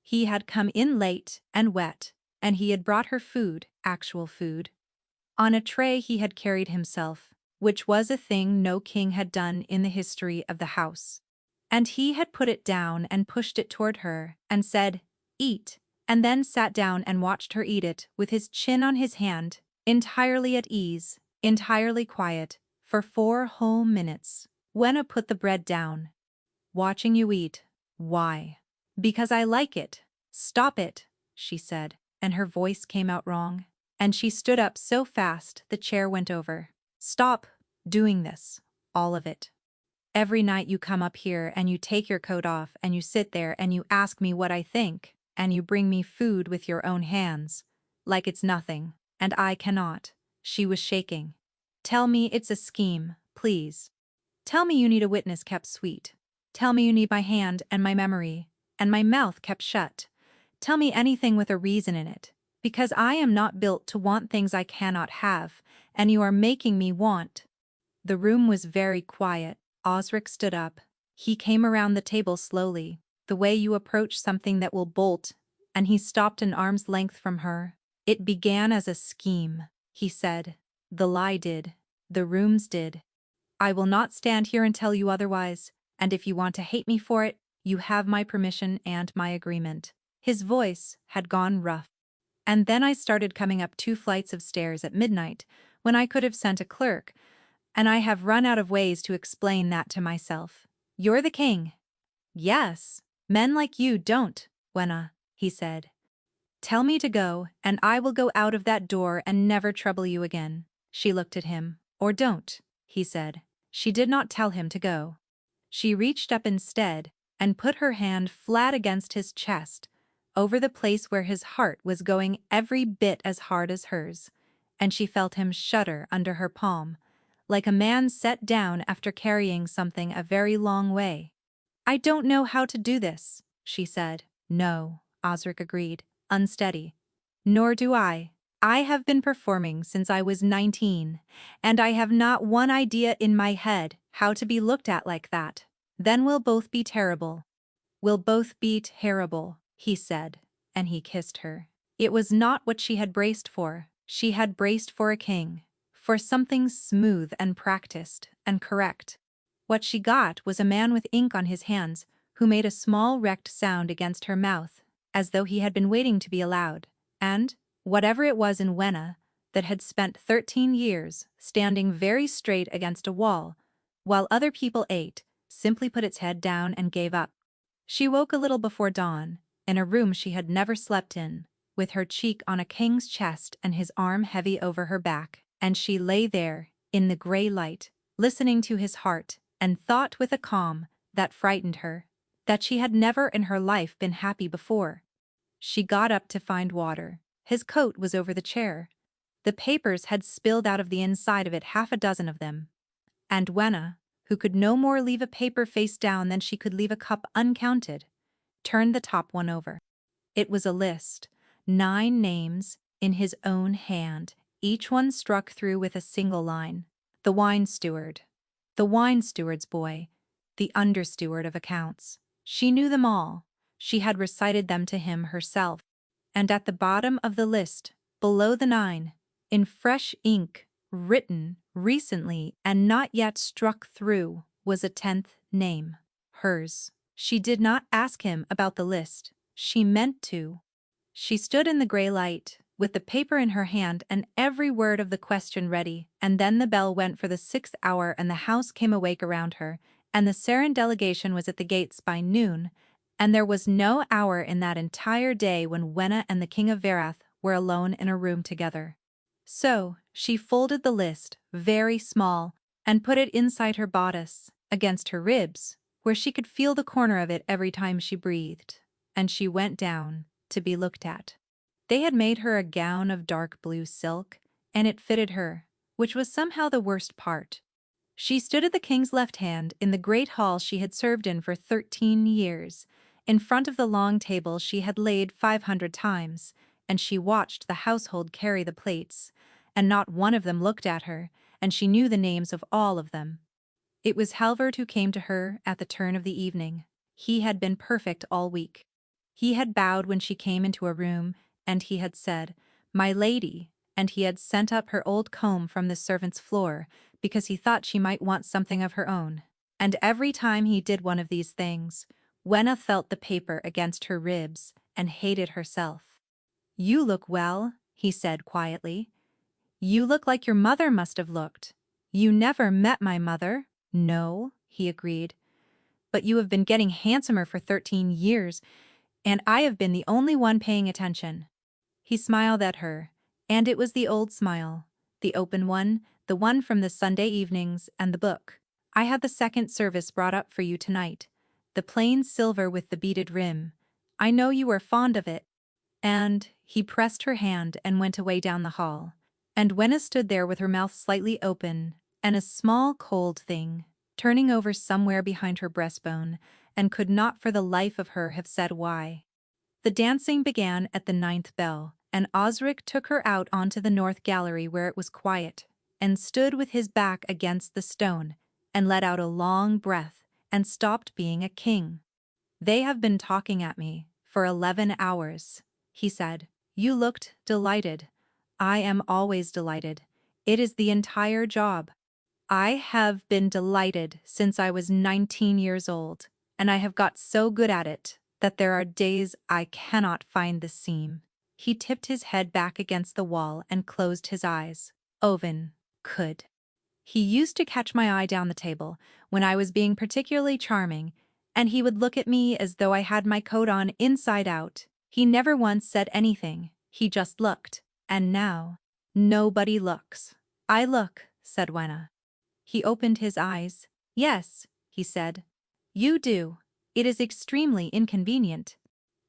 He had come in late and wet, and he had brought her food, actual food, on a tray he had carried himself, which was a thing no king had done in the history of the house. And he had put it down and pushed it toward her and said, "Eat," and then sat down and watched her eat it with his chin on his hand, entirely at ease, entirely quiet, for 4 whole minutes. Wenna put the bread down. "Watching you eat. Why?" "Because I like it." "Stop it," she said, and her voice came out wrong. And she stood up so fast the chair went over. "Stop doing this. All of it. Every night you come up here and you take your coat off and you sit there and you ask me what I think, and you bring me food with your own hands. Like it's nothing, and I cannot." She was shaking. "Tell me it's a scheme, please. Tell me you need a witness kept sweet. Tell me you need my hand and my memory, and my mouth kept shut. Tell me anything with a reason in it. Because I am not built to want things I cannot have, and you are making me want." The room was very quiet. Osric stood up. He came around the table slowly, the way you approach something that will bolt, and he stopped an arm's length from her. "It began as a scheme," he said. "The lie did. The rooms did. I will not stand here and tell you otherwise, and if you want to hate me for it, you have my permission and my agreement." His voice had gone rough. "And then I started coming up 2 flights of stairs at midnight, when I could have sent a clerk, and I have run out of ways to explain that to myself. You're the king." "Yes. Men like you don't, Wenna," he said. "Tell me to go, and I will go out of that door and never trouble you again." She looked at him. "Or don't," he said. She did not tell him to go. She reached up instead and put her hand flat against his chest, over the place where his heart was going every bit as hard as hers, and she felt him shudder under her palm, like a man set down after carrying something a very long way. "I don't know how to do this," she said. "No," Osric agreed, unsteady. "Nor do I. I have been performing since I was 19, and I have not one idea in my head how to be looked at like that. Then we'll both be terrible. We'll both be terrible," he said, and he kissed her. It was not what she had braced for. She had braced for a king, for something smooth and practiced and correct. What she got was a man with ink on his hands who made a small wrecked sound against her mouth, as though he had been waiting to be allowed, and, whatever it was in Wenna, that had spent 13 years standing very straight against a wall, while other people ate, simply put its head down and gave up. She woke a little before dawn, in a room she had never slept in, with her cheek on a king's chest and his arm heavy over her back, and she lay there, in the grey light, listening to his heart, and thought with a calm that frightened her, that she had never in her life been happy before. She got up to find water. His coat was over the chair. The papers had spilled out of the inside of it 6 of them. And Wenna, who could no more leave a paper face down than she could leave a cup uncounted, turned the top one over. It was a list, 9 names, in his own hand, each one struck through with a single line. The wine steward, the wine steward's boy, the understeward of accounts. She knew them all. She had recited them to him herself. And at the bottom of the list, below the 9, in fresh ink, written recently and not yet struck through, was a 10th name. Hers. She did not ask him about the list. She meant to. She stood in the grey light, with the paper in her hand and every word of the question ready, and then the bell went for the 6th hour and the house came awake around her, and the Sarin delegation was at the gates by noon, and there was no hour in that entire day when Wenna and the King of Verath were alone in a room together. So, she folded the list, very small, and put it inside her bodice, against her ribs, where she could feel the corner of it every time she breathed, and she went down to be looked at. They had made her a gown of dark blue silk, and it fitted her, which was somehow the worst part. She stood at the king's left hand in the great hall she had served in for 13 years, in front of the long table she had laid 500 times, and she watched the household carry the plates, and not one of them looked at her, and she knew the names of all of them. It was Halvard who came to her at the turn of the evening. He had been perfect all week. He had bowed when she came into a room, and he had said, "My lady," and he had sent up her old comb from the servants' floor, because he thought she might want something of her own. And every time he did one of these things, Wenna felt the paper against her ribs and hated herself. "You look well," he said quietly. "You look like your mother must have looked." "You never met my mother." "No," he agreed. "But you have been getting handsomer for 13 years, and I have been the only one paying attention." He smiled at her, and it was the old smile, the open one, the one from the Sunday evenings and the book. "I had the second service brought up for you tonight, the plain silver with the beaded rim. I know you are fond of it." And he pressed her hand and went away down the hall. And Wenna stood there with her mouth slightly open, and a small cold thing, turning over somewhere behind her breastbone, and could not for the life of her have said why. The dancing began at the 9th bell, and Osric took her out onto the north gallery where it was quiet, and stood with his back against the stone, and let out a long breath, and stopped being a king. "They have been talking at me for 11 hours, he said. "You looked delighted." "I am always delighted. It is the entire job. I have been delighted since I was 19 years old, and I have got so good at it that there are days I cannot find the seam." He tipped his head back against the wall and closed his eyes. "Owen could. He used to catch my eye down the table when I was being particularly charming, and he would look at me as though I had my coat on inside out. He never once said anything, he just looked. And now, nobody looks." "I look," said Wenna. He opened his eyes. "Yes," he said. "You do. It is extremely inconvenient."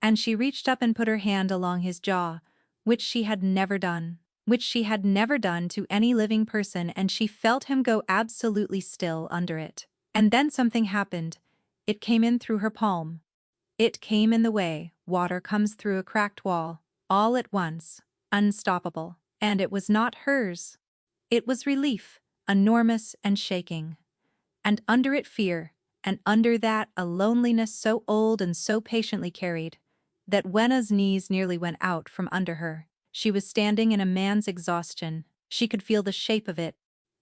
And she reached up and put her hand along his jaw, which she had never done to any living person, and she felt him go absolutely still under it. And then something happened. It came in through her palm. It came in the way water comes through a cracked wall, all at once, unstoppable. And it was not hers. It was relief, enormous and shaking. And under it fear, and under that a loneliness so old and so patiently carried, that Wenna's knees nearly went out from under her. She was standing in a man's exhaustion. She could feel the shape of it.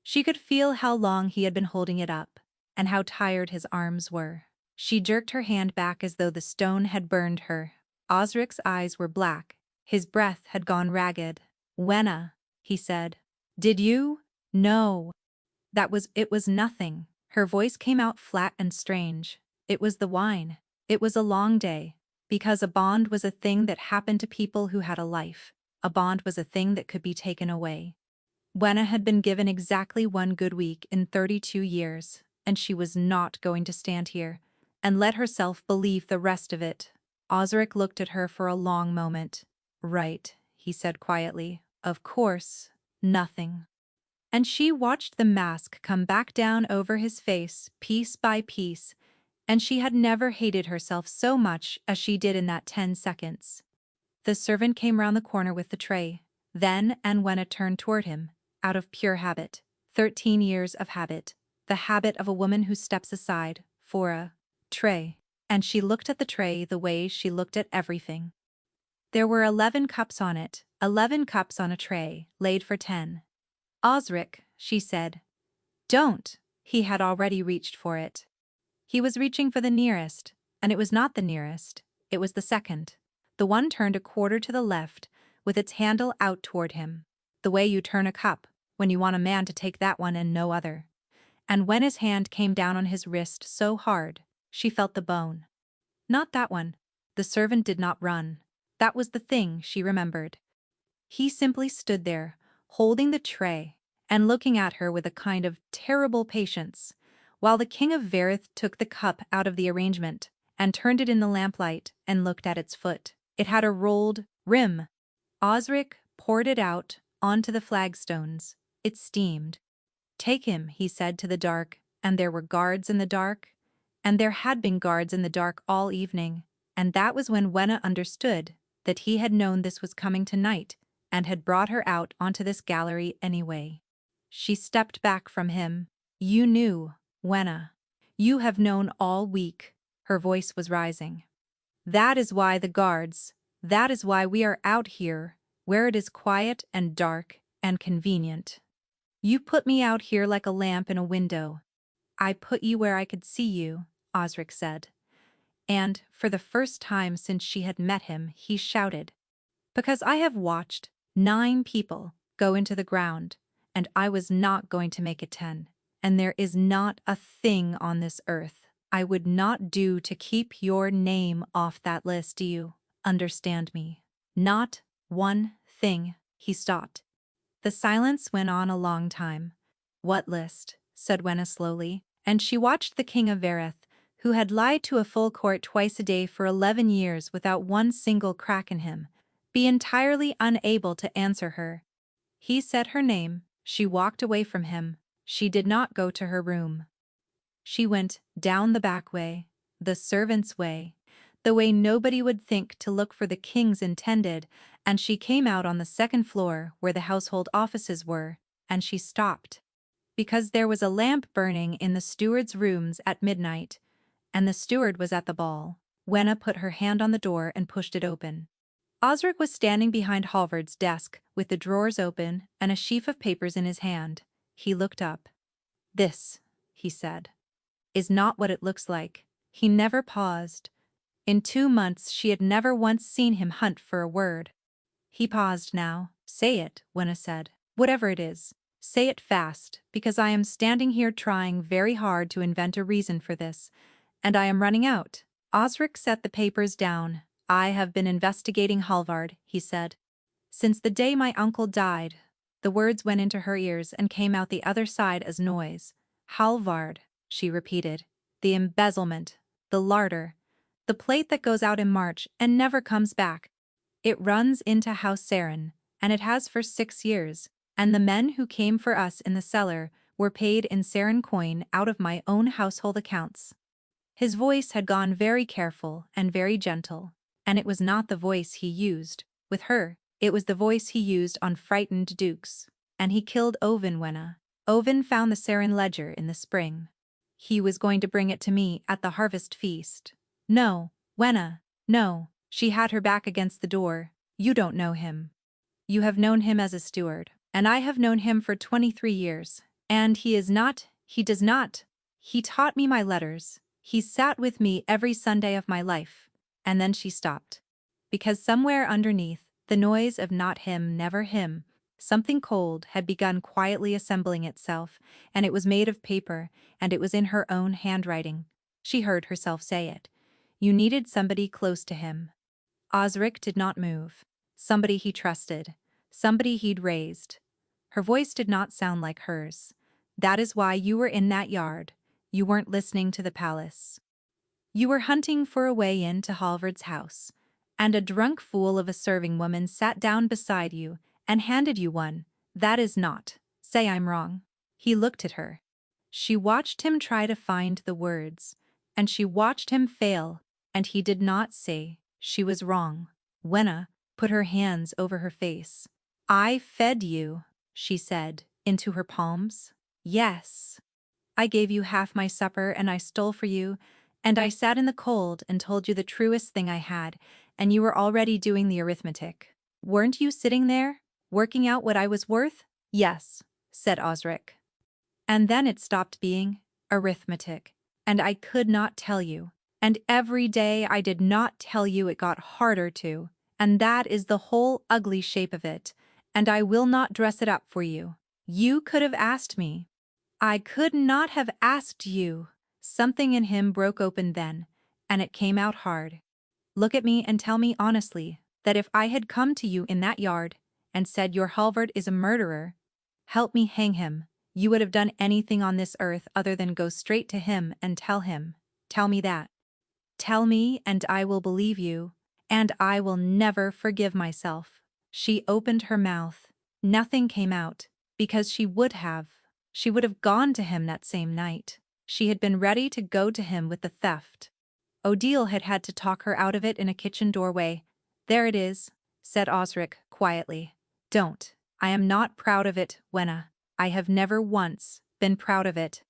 She could feel how long he had been holding it up, and how tired his arms were. She jerked her hand back as though the stone had burned her. Osric's eyes were black. His breath had gone ragged. "Wenna," he said. "Did you?" "No. It was nothing." Her voice came out flat and strange. "It was the wine. It was a long day. Because a bond was a thing that happened to people who had a life. A bond was a thing that could be taken away." Wenna had been given exactly 1 good week in 32 years, and she was not going to stand here and let herself believe the rest of it. Osric looked at her for a long moment. "Right," he said quietly. "Of course, nothing." And she watched the mask come back down over his face, piece by piece, and she had never hated herself so much as she did in that 10 seconds. The servant came round the corner with the tray. Then Wenna turned toward him, out of pure habit. 13 years of habit. The habit of a woman who steps aside for a tray. And she looked at the tray the way she looked at everything. There were 11 cups on it, 11 cups on a tray, laid for 10. "Osric," she said. "Don't." He had already reached for it. He was reaching for the nearest, and it was not the nearest, it was the second. The one turned a quarter to the left, with its handle out toward him. The way you turn a cup, when you want a man to take that one and no other. And when his hand came down on his wrist so hard, she felt the bone. Not that one. The servant did not run. That was the thing she remembered. He simply stood there, holding the tray, and looking at her with a kind of terrible patience, while the king of Verith took the cup out of the arrangement, and turned it in the lamplight, and looked at its foot. It had a rolled rim. Osric poured it out onto the flagstones. It steamed. "Take him," he said to the dark, and there were guards in the dark, and there had been guards in the dark all evening, and that was when Wenna understood that he had known this was coming tonight, and had brought her out onto this gallery anyway. She stepped back from him. "You knew, Wenna. You have known all week." Her voice was rising. "That is why that is why we are out here, where it is quiet and dark and convenient. You put me out here like a lamp in a window." "I put you where I could see you," Osric said. And, for the first time since she had met him, he shouted, "Because I have watched 9 people go into the ground, and I was not going to make it 10. And there is not a thing on this earth I would not do to keep your name off that list. Do you understand me? Not one thing." He stopped. The silence went on a long time. "What list?" said Wenna slowly, and she watched the king of Verith, who had lied to a full court twice a day for 11 years without one single crack in him, be entirely unable to answer her. He said her name. She walked away from him. She did not go to her room. She went down the back way, the servants' way, the way nobody would think to look for the king's intended, and she came out on the 2nd floor where the household offices were, and she stopped. Because there was a lamp burning in the steward's rooms at midnight, and the steward was at the ball. Wenna put her hand on the door and pushed it open. Osric was standing behind Halvard's desk with the drawers open and a sheaf of papers in his hand. He looked up. "This," he said, "is not what it looks like." He never paused. In 2 months she had never once seen him hunt for a word. He paused now. "Say it," Wenna said. "Whatever it is. Say it fast, because I am standing here trying very hard to invent a reason for this, and I am running out." Osric set the papers down. "I have been investigating Halvard," he said. "Since the day my uncle died." The words went into her ears and came out the other side as noise. "Halvard," she repeated. "The embezzlement, the larder, the plate that goes out in March and never comes back. It runs into House Saren, and it has for 6 years, and the men who came for us in the cellar were paid in Saren coin out of my own household accounts." His voice had gone very careful and very gentle, and it was not the voice he used with her. It was the voice he used on frightened dukes. "And he killed Oven, Wenna. Oven found the Saren ledger in the spring. He was going to bring it to me at the harvest feast." "No, Wenna, no." She had her back against the door. "You don't know him. You have known him as a steward, and I have known him for 23 years. And he does not. He taught me my letters. He sat with me every Sunday of my life." And then she stopped. Because somewhere underneath the noise of "not him, never him," something cold had begun quietly assembling itself, and it was made of paper, and it was in her own handwriting. She heard herself say it. You needed somebody close to him. Osric did not move. Somebody he trusted. Somebody he'd raised. Her voice did not sound like hers. "That is why you were in that yard. You weren't listening to the palace. You were hunting for a way in to Halvard's house, and a drunk fool of a serving woman sat down beside you and handed you one. That is not. Say I'm wrong." He looked at her. She watched him try to find the words, and she watched him fail, and he did not say she was wrong. Wenna put her hands over her face. "I fed you," she said, into her palms. "Yes. I gave you half my supper and I stole for you, and I sat in the cold and told you the truest thing I had, and you were already doing the arithmetic. Weren't you sitting there, working out what I was worth?" "Yes," said Osric. "And then it stopped being arithmetic, and I could not tell you. And every day I did not tell you it got harder to, and that is the whole ugly shape of it, and I will not dress it up for you. You could have asked me. I could not have asked you. Something in him broke open then, and it came out hard. Look at me and tell me honestly that if I had come to you in that yard and said your Halvard is a murderer, help me hang him, you would have done anything on this earth other than go straight to him and tell him. Tell me that. Tell me and I will believe you, and I will never forgive myself. She opened her mouth. Nothing came out, because she would have. She would have gone to him that same night. She had been ready to go to him with the theft. Odile had had to talk her out of it in a kitchen doorway. There it is, said Osric quietly. Don't. I am not proud of it, Wenna. I have never once been proud of it.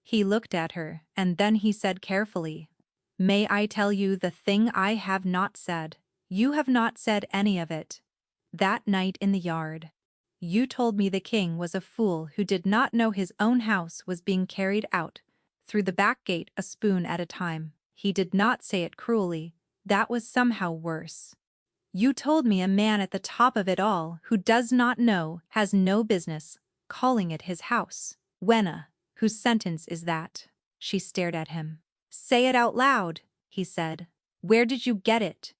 He looked at her, and then he said carefully, May I tell you the thing I have not said? You have not said any of it. That night in the yard. You told me the king was a fool who did not know his own house was being carried out through the back gate a spoon at a time. He did not say it cruelly. That was somehow worse. You told me a man at the top of it all who does not know has no business calling it his house. Wenna, whose sentence is that? She stared at him. Say it out loud, he said. Where did you get it?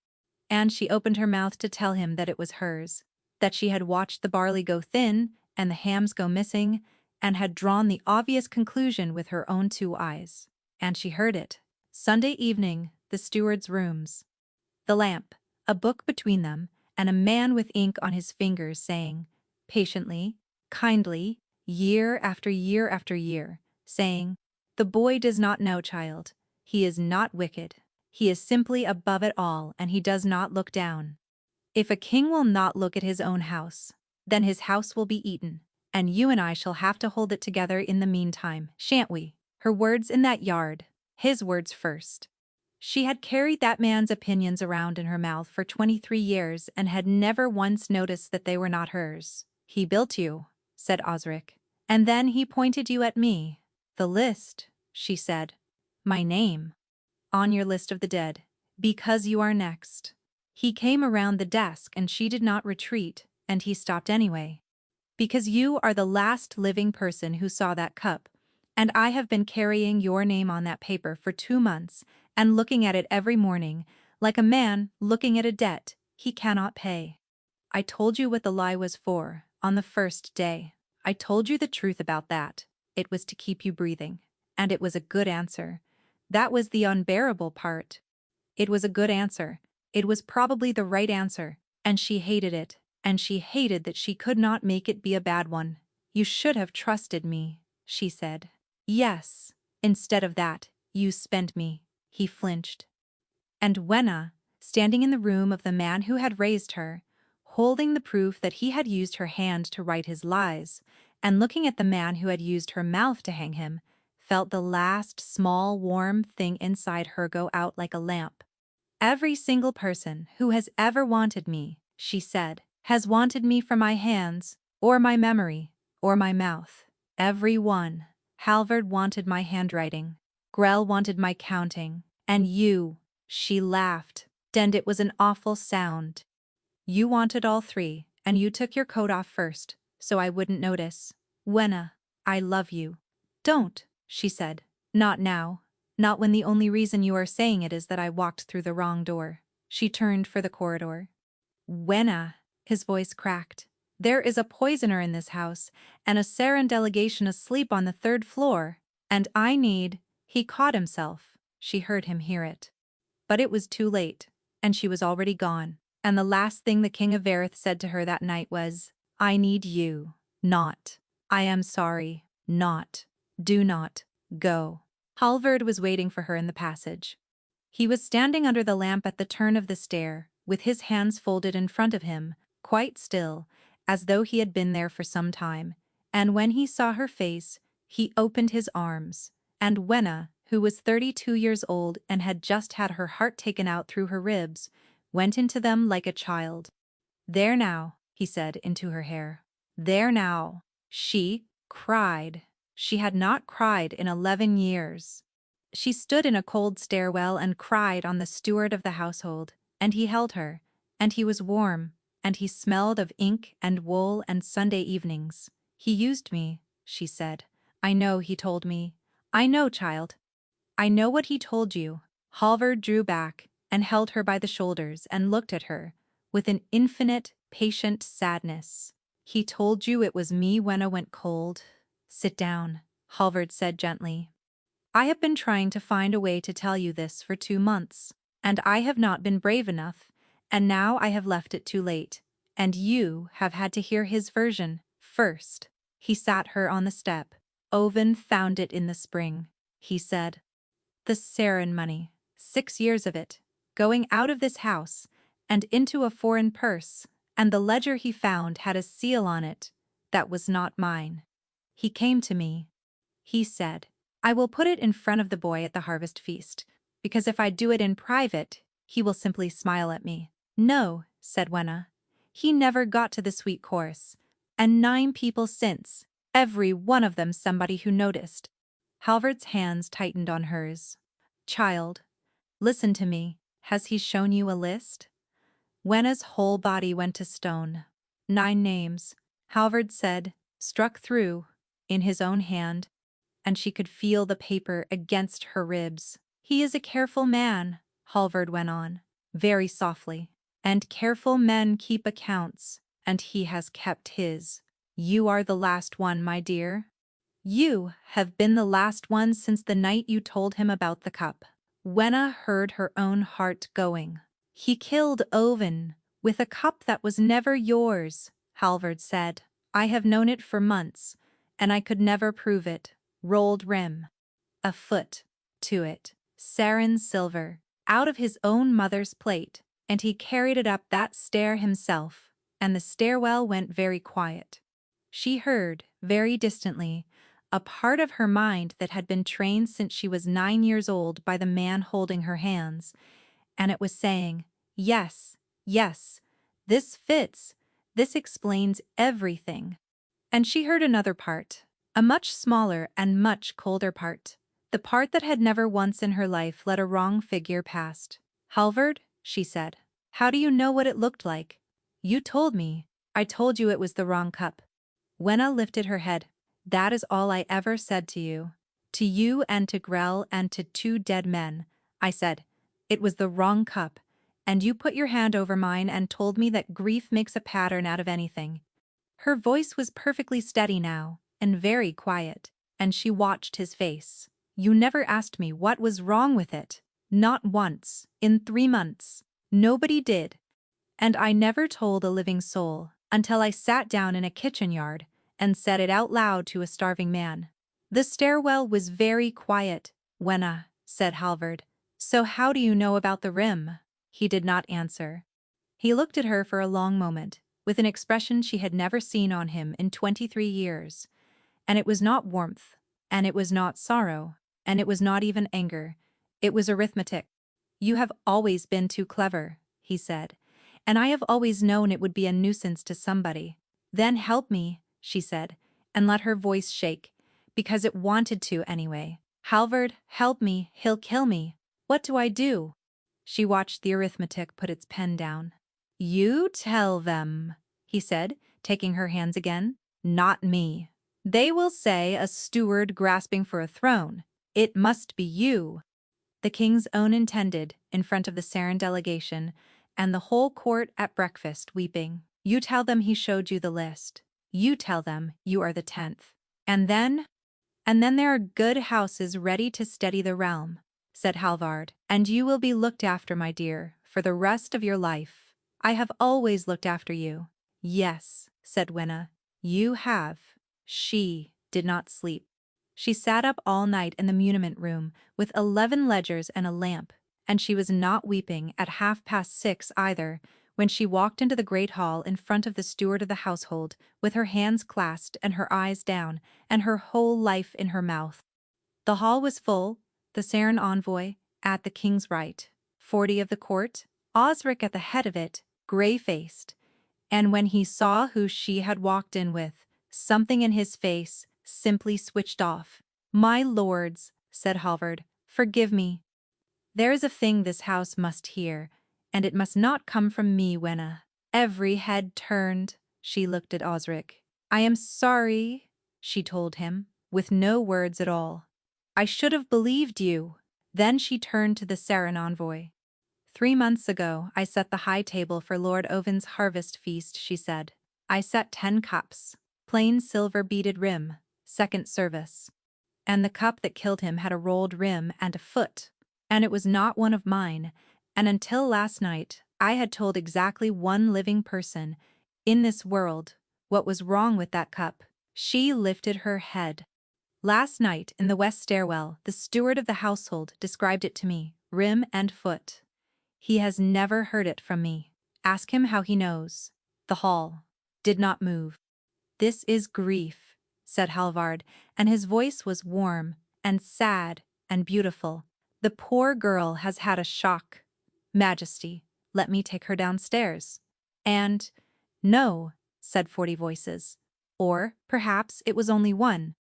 And she opened her mouth to tell him that it was hers, that she had watched the barley go thin and the hams go missing, and had drawn the obvious conclusion with her own 2 eyes. And she heard it. Sunday evening, the steward's rooms. The lamp, a book between them, and a man with ink on his fingers saying, patiently, kindly, year after year after year, saying, The boy does not know, child. He is not wicked. He is simply above it all, and he does not look down. If a king will not look at his own house, then his house will be eaten, and you and I shall have to hold it together in the meantime, shan't we? Her words in that yard, his words first. She had carried that man's opinions around in her mouth for 23 years and had never once noticed that they were not hers. He built you, said Osric, and then he pointed you at me. The list, she said. My name. On your list of the dead, because you are next. He came around the desk and she did not retreat, and he stopped anyway. Because you are the last living person who saw that cup, and I have been carrying your name on that paper for 2 months and looking at it every morning, like a man looking at a debt he cannot pay. I told you what the lie was for, on the first day. I told you the truth about that. It was to keep you breathing. And it was a good answer. That was the unbearable part. It was a good answer. It was probably the right answer, and she hated it, and she hated that she could not make it be a bad one. You should have trusted me, she said. Yes. Instead of that, you spent me. He flinched. And Wenna, standing in the room of the man who had raised her, holding the proof that he had used her hand to write his lies, and looking at the man who had used her mouth to hang him, felt the last small warm thing inside her go out like a lamp. Every single person who has ever wanted me, she said, has wanted me for my hands, or my memory, or my mouth. Every one. Halvard wanted my handwriting. Grell wanted my counting. And you, she laughed, and it was an awful sound. You wanted all 3, and you took your coat off first, so I wouldn't notice. Wenna, I love you. Don't, she said. Not now. Not when the only reason you are saying it is that I walked through the wrong door. She turned for the corridor. Wenna, his voice cracked. There is a poisoner in this house, and a Saran delegation asleep on the 3rd floor, and I need— He caught himself. She heard him hear it. But it was too late, and she was already gone, and the last thing the King of Verith said to her that night was, I need you, not. I am sorry, not. Do not go. Halvard was waiting for her in the passage. He was standing under the lamp at the turn of the stair, with his hands folded in front of him, quite still, as though he had been there for some time, and when he saw her face, he opened his arms, and Wenna, who was 32 years old and had just had her heart taken out through her ribs, went into them like a child. There now, he said into her hair. There now. She cried. She had not cried in 11 years. She stood in a cold stairwell and cried on the steward of the household, and he held her, And he was warm, and he smelled of ink and wool and Sunday evenings. He used me, she said. I know, he told me. I know, child. I know what he told you. Halvard drew back and held her by the shoulders and looked at her with an infinite, patient sadness. He told you it was me when I went cold. Sit down, Halvard said gently. I have been trying to find a way to tell you this for 2 months, and I have not been brave enough, and now I have left it too late, and you have had to hear his version first. He sat her on the step. Owen found it in the spring, he said. The Sarin money, 6 years of it, going out of this house, and into a foreign purse, and the ledger he found had a seal on it that was not mine. He came to me. He said, I will put it in front of the boy at the harvest feast, because if I do it in private, he will simply smile at me. No, said Wenna. He never got to the sweet course, and 9 people since, every one of them somebody who noticed. Halvard's hands tightened on hers. Child, listen to me. Has he shown you a list? Wenna's whole body went to stone. 9 names, Halvard said, struck through, in his own hand, and she could feel the paper against her ribs. He is a careful man, Halvard went on, very softly, and careful men keep accounts, and he has kept his. You are the last one, my dear. You have been the last one since the night you told him about the cup. Wenna heard her own heart going. He killed Owen with a cup that was never yours, Halvard said. I have known it for months, and I could never prove it. Rolled rim. A foot. To it. Sarin silver. Out of his own mother's plate, and he carried it up that stair himself, and the stairwell went very quiet. She heard, very distantly, a part of her mind that had been trained since she was 9 years old by the man holding her hands, and it was saying, yes, yes, this fits, this explains everything. And she heard another part, a much smaller and much colder part, the part that had never once in her life let a wrong figure past. Halvard, she said, how do you know what it looked like? You told me. I told you it was the wrong cup. Wenna lifted her head. That is all I ever said to you. To you and to Grell and to 2 dead men, I said, it was the wrong cup, and you put your hand over mine and told me that grief makes a pattern out of anything. Her voice was perfectly steady now, and very quiet, and she watched his face. You never asked me what was wrong with it. Not once, in 3 months. Nobody did. And I never told a living soul, until I sat down in a kitchen yard and said it out loud to a starving man. The stairwell was very quiet, Wenna, said Halvard. So how do you know about the rim? He did not answer. He looked at her for a long moment, with an expression she had never seen on him in 23 years. And it was not warmth, and it was not sorrow, and it was not even anger. It was arithmetic. You have always been too clever, he said, and I have always known it would be a nuisance to somebody. Then help me, she said, and let her voice shake, because it wanted to anyway. Halvard, help me, he'll kill me. What do I do? She watched the arithmetic put its pen down. You tell them, he said, taking her hands again. Not me. They will say a steward grasping for a throne. It must be you. The king's own intended, in front of the Sarin delegation, and the whole court at breakfast weeping. You tell them he showed you the list. You tell them you are the 10th. And then there are good houses ready to steady the realm, said Halvard, and you will be looked after, my dear, for the rest of your life. I have always looked after you. Yes, said Wenna, you have. She did not sleep. She sat up all night in the muniment room with 11 ledgers and a lamp, and she was not weeping at 6:30 either, when she walked into the great hall in front of the steward of the household, with her hands clasped and her eyes down, and her whole life in her mouth. The hall was full, the Sarin envoy, at the king's right, 40 of the court, Osric at the head of it, grey-faced, and when he saw who she had walked in with, something in his face simply switched off. My lords, said Halvard, forgive me. There is a thing this house must hear, and it must not come from me, Wenna. Every head turned. She looked at Osric. I am sorry, she told him, with no words at all. I should have believed you. Then she turned to the Saran envoy. 3 months ago, I set the high table for Lord Oven's harvest feast, she said. I set 10 cups, plain silver beaded rim, second service. And the cup that killed him had a rolled rim and a foot. And it was not one of mine, and until last night, I had told exactly one living person in this world what was wrong with that cup. She lifted her head. Last night, in the west stairwell, the steward of the household described it to me, rim and foot. He has never heard it from me. Ask him how he knows. The hall did not move. This is grief, said Halvard, and his voice was warm and sad and beautiful. The poor girl has had a shock. Majesty, let me take her downstairs. And, no, said 40 voices. Or, perhaps it was only one.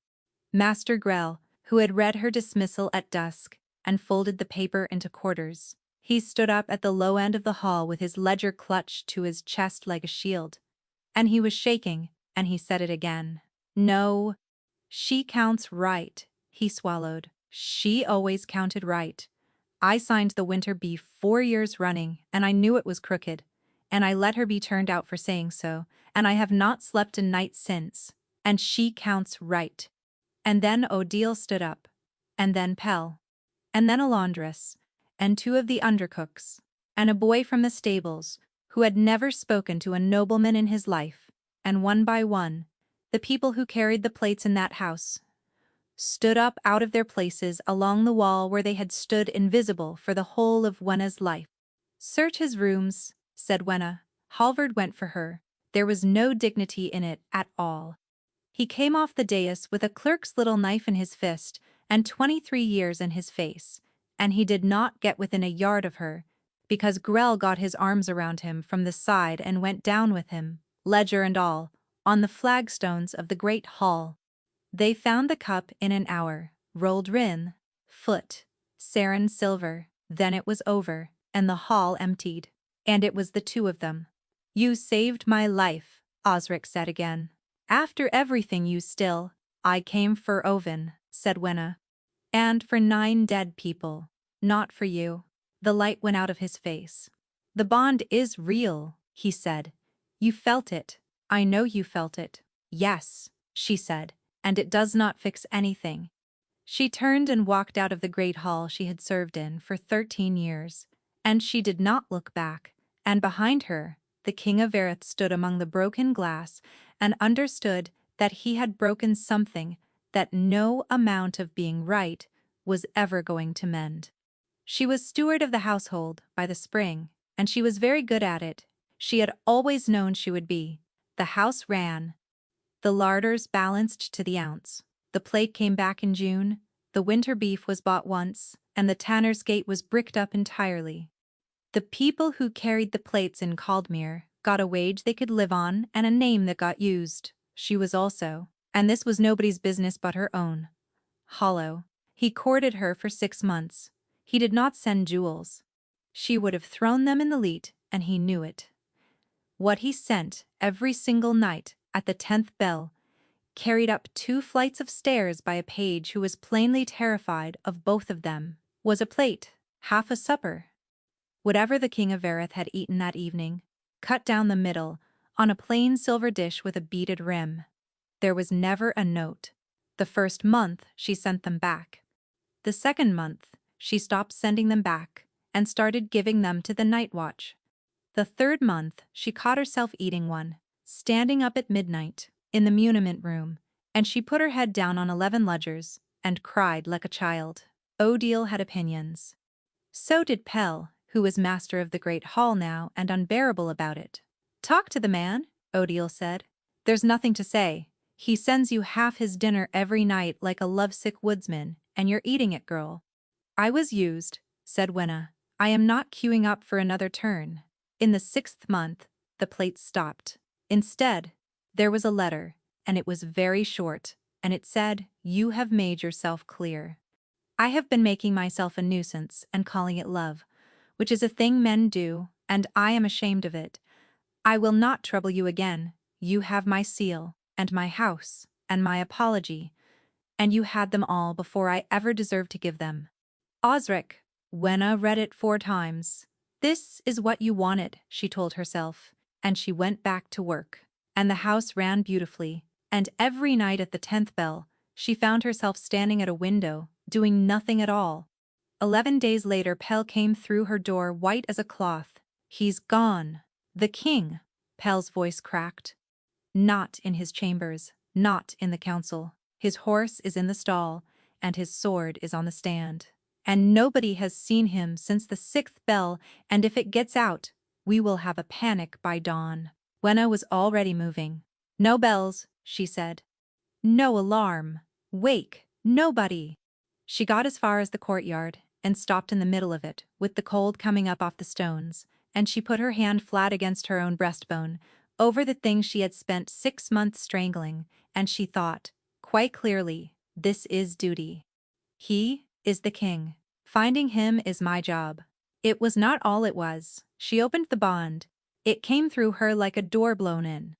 Master Grell, who had read her dismissal at dusk, and folded the paper into quarters. He stood up at the low end of the hall with his ledger clutched to his chest like a shield. And he was shaking, and he said it again. No, she counts right, he swallowed. She always counted right. I signed the winter beef 4 years running, and I knew it was crooked. And I let her be turned out for saying so, and I have not slept a night since. And she counts right. And then Odile stood up. And then Pell. And then a laundress. And 2 of the undercooks. And a boy from the stables, who had never spoken to a nobleman in his life. And one by one, the people who carried the plates in that house stood up out of their places along the wall where they had stood invisible for the whole of Wenna's life. Search his rooms, said Wenna. Halvard went for her. There was no dignity in it at all. He came off the dais with a clerk's little knife in his fist and 23 years in his face, and he did not get within a yard of her, because Grell got his arms around him from the side and went down with him, ledger and all, on the flagstones of the great hall. They found the cup in an hour, rolled rin, foot, sarin silver, then it was over, and the hall emptied. And it was the 2 of them. You saved my life, Osric said again. After everything you still, I came for Oven, said Wenna. And for 9 dead people, not for you. The light went out of his face. The bond is real, he said. You felt it. I know you felt it. Yes, she said. And it does not fix anything. She turned and walked out of the great hall she had served in for 13 years, and she did not look back, and behind her, the King of Verith stood among the broken glass and understood that he had broken something that no amount of being right was ever going to mend. She was steward of the household by the spring, and she was very good at it. She had always known she would be. The house ran. The larders balanced to the ounce. The plate came back in June, the winter beef was bought once, and the tanner's gate was bricked up entirely. The people who carried the plates in Caldmere got a wage they could live on and a name that got used. She was also, and this was nobody's business but her own. Hollow. He courted her for 6 months. He did not send jewels. She would have thrown them in the leat, and he knew it. What he sent every single night at the 10th bell, carried up 2 flights of stairs by a page who was plainly terrified of both of them, was a plate, half a supper. Whatever the King of Verith had eaten that evening, cut down the middle, on a plain silver dish with a beaded rim. There was never a note. The first month, she sent them back. The second month, she stopped sending them back and started giving them to the night watch. The third month, she caught herself eating one, standing up at midnight, in the muniment room, and she put her head down on 11 ledgers, and cried like a child. Odile had opinions. So did Pell, who was master of the great hall now and unbearable about it. Talk to the man, Odile said. There's nothing to say. He sends you half his dinner every night like a lovesick woodsman, and you're eating it, girl. I was used, said Wenna. I am not queuing up for another turn. In the 6th month, the plates stopped. Instead, there was a letter, and it was very short, and it said, You have made yourself clear. I have been making myself a nuisance and calling it love, which is a thing men do, and I am ashamed of it. I will not trouble you again. You have my seal, and my house, and my apology, and you had them all before I ever deserved to give them. Osric, Wenna read it 4 times. This is what you wanted, she told herself, and she went back to work. And the house ran beautifully, and every night at the 10th bell, she found herself standing at a window, doing nothing at all. 11 days later, Pell came through her door white as a cloth. He's gone. The king, Pell's voice cracked. Not in his chambers, not in the council. His horse is in the stall, and his sword is on the stand. And nobody has seen him since the 6th bell, and if it gets out, we will have a panic by dawn. Wenna was already moving. No bells, she said. No alarm. Wake, nobody. She got as far as the courtyard, and stopped in the middle of it, with the cold coming up off the stones, and she put her hand flat against her own breastbone, over the thing she had spent 6 months strangling, and she thought, quite clearly, this is duty. He is the king. Finding him is my job. It was not all it was. She opened the bond. It came through her like a door blown in.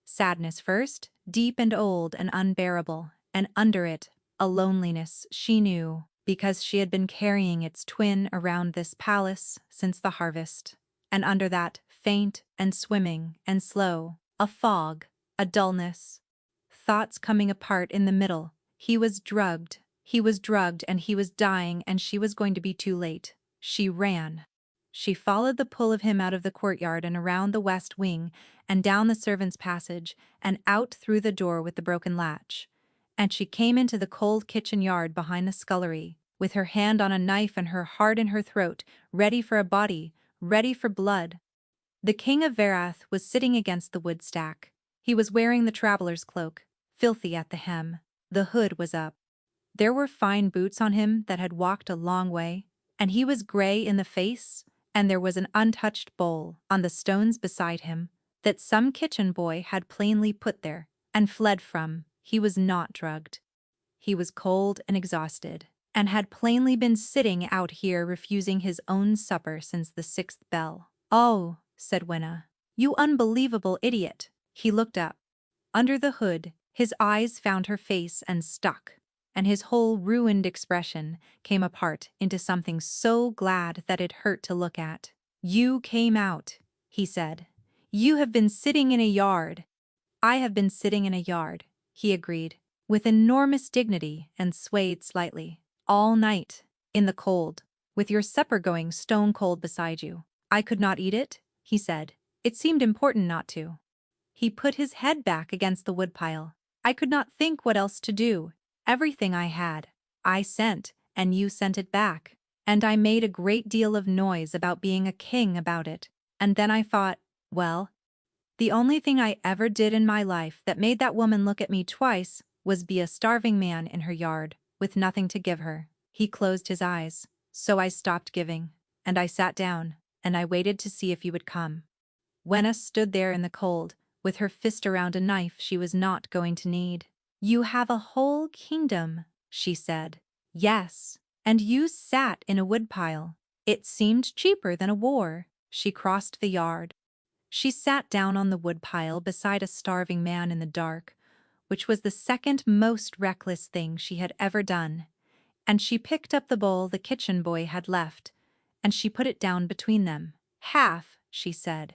Sadness first, deep and old and unbearable, and under it, a loneliness she knew, because she had been carrying its twin around this palace since the harvest. And under that, faint and swimming and slow, a fog, a dullness. Thoughts coming apart in the middle. He was drugged, and he was dying, and she was going to be too late. She ran. She followed the pull of him out of the courtyard and around the west wing and down the servants' passage and out through the door with the broken latch. And she came into the cold kitchen yard behind the scullery, with her hand on a knife and her heart in her throat, ready for a body, ready for blood. The king of Verath was sitting against the wood stack. He was wearing the traveler's cloak, filthy at the hem. The hood was up. There were fine boots on him that had walked a long way, and he was gray in the face, and there was an untouched bowl on the stones beside him that some kitchen boy had plainly put there and fled from. He was not drugged. He was cold and exhausted, and had plainly been sitting out here refusing his own supper since the 6th bell. "Oh," said Wenna, "you unbelievable idiot." He looked up. Under the hood, his eyes found her face and stuck, and his whole ruined expression came apart into something so glad that it hurt to look at. "You came out," he said. "You have been sitting in a yard." "I have been sitting in a yard," he agreed, with enormous dignity and swayed slightly. "All night, in the cold, with your supper going stone cold beside you. I could not eat it," he said. "It seemed important not to." He put his head back against the woodpile. "I could not think what else to do. Everything I had, I sent, and you sent it back. And I made a great deal of noise about being a king about it. And then I thought, well, the only thing I ever did in my life that made that woman look at me twice was be a starving man in her yard, with nothing to give her." He closed his eyes. "So I stopped giving, and I sat down, and I waited to see if you would come." Wenna stood there in the cold, with her fist around a knife she was not going to need. "You have a whole kingdom," she said. "Yes, and you sat in a woodpile. It seemed cheaper than a war." She crossed the yard. She sat down on the woodpile beside a starving man in the dark, which was the second most reckless thing she had ever done, and she picked up the bowl the kitchen boy had left, and she put it down between them. "Half," she said.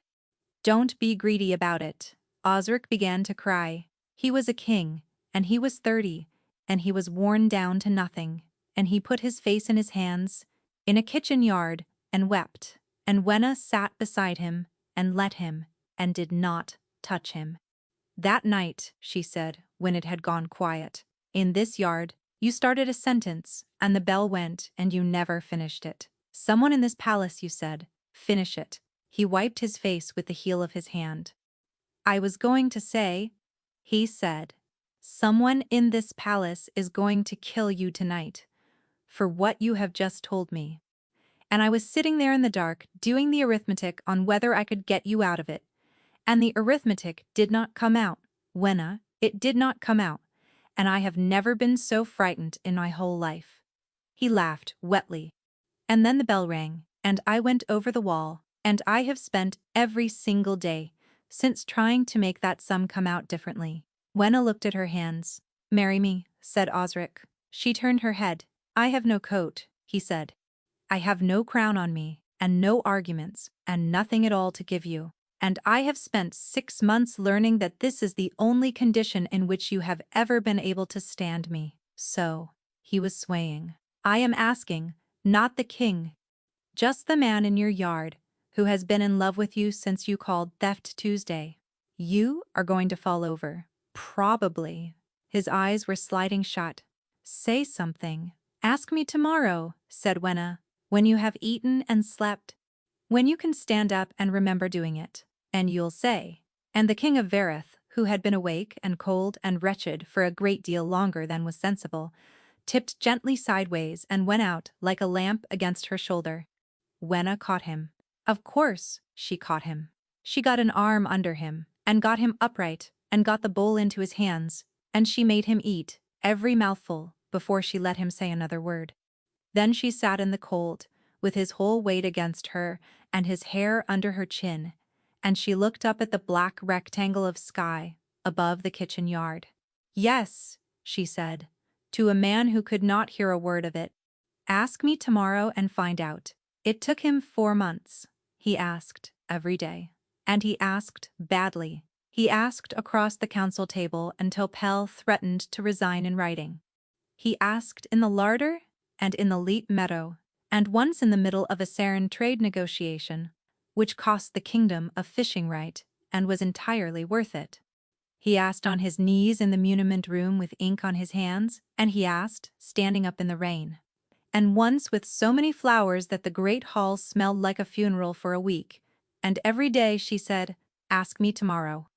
"Don't be greedy about it." Osric began to cry. He was a king, and he was 30, and he was worn down to nothing, and he put his face in his hands, in a kitchen yard, and wept, and Wenna sat beside him, and let him, and did not touch him. "That night," she said, when it had gone quiet, "in this yard, you started a sentence, and the bell went, and you never finished it. Someone in this palace, you said, finish it." He wiped his face with the heel of his hand. "I was going to say," he said, "someone in this palace is going to kill you tonight, for what you have just told me. And I was sitting there in the dark doing the arithmetic on whether I could get you out of it. And the arithmetic did not come out, Wenna, it did not come out, and I have never been so frightened in my whole life." He laughed wetly. "And then the bell rang, and I went over the wall, And I have spent every single day since trying to make that sum come out differently. Wenna looked at her hands. Marry me, said Osric. She turned her head. I have no coat, he said. I have no crown on me, and no arguments, and nothing at all to give you. And I have spent 6 months learning that this is the only condition in which you have ever been able to stand me. So, he was swaying. I am asking, not the king, just the man in your yard, who has been in love with you since you called Theft Tuesday. You are going to fall over. Probably. His eyes were sliding shut. Say something. Ask me tomorrow, said Wenna, when you have eaten and slept. When you can stand up and remember doing it. And you'll say. And the king of Verith, who had been awake and cold and wretched for a great deal longer than was sensible, tipped gently sideways and went out like a lamp against her shoulder. Wenna caught him. Of course, she caught him. She got an arm under him, and got him upright, and got the bowl into his hands, and she made him eat every mouthful before she let him say another word. Then she sat in the cold, with his whole weight against her and his hair under her chin, and she looked up at the black rectangle of sky above the kitchen yard. Yes, she said, to a man who could not hear a word of it. Ask me tomorrow and find out. It took him 4 months. He asked every day. And he asked badly. He asked across the council table until Pell threatened to resign in writing. He asked in the larder and in the Leap Meadow, and once in the middle of a Saran trade negotiation, which cost the kingdom a fishing right and was entirely worth it. He asked on his knees in the muniment room with ink on his hands, and he asked, standing up in the rain. And once with so many flowers that the great hall smelled like a funeral for a week, and every day she said, ask me tomorrow.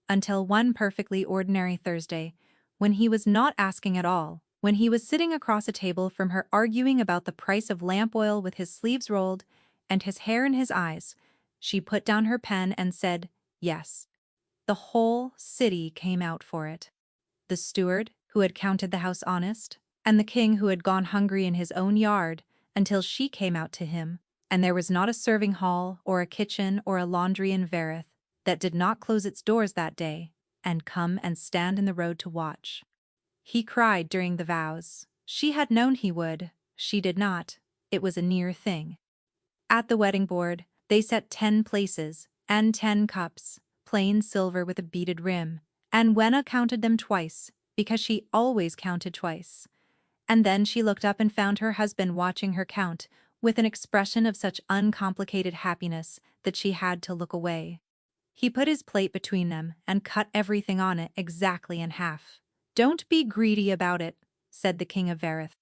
Until one perfectly ordinary Thursday, when he was not asking at all, when he was sitting across a table from her arguing about the price of lamp oil with his sleeves rolled and his hair in his eyes, she put down her pen and said, yes. The whole city came out for it. The steward, who had counted the house honest, and the king who had gone hungry in his own yard until she came out to him, and there was not a serving hall or a kitchen or a laundry in Verith that did not close its doors that day and come and stand in the road to watch. He cried during the vows. She had known he would. She did not. It was a near thing. At the wedding board, they set 10 places and 10 cups, plain silver with a beaded rim, and Wenna counted them twice, because she always counted twice. And then she looked up and found her husband watching her count, with an expression of such uncomplicated happiness that she had to look away. He put his plate between them and cut everything on it exactly in half. Don't be greedy about it, said the king of Verith.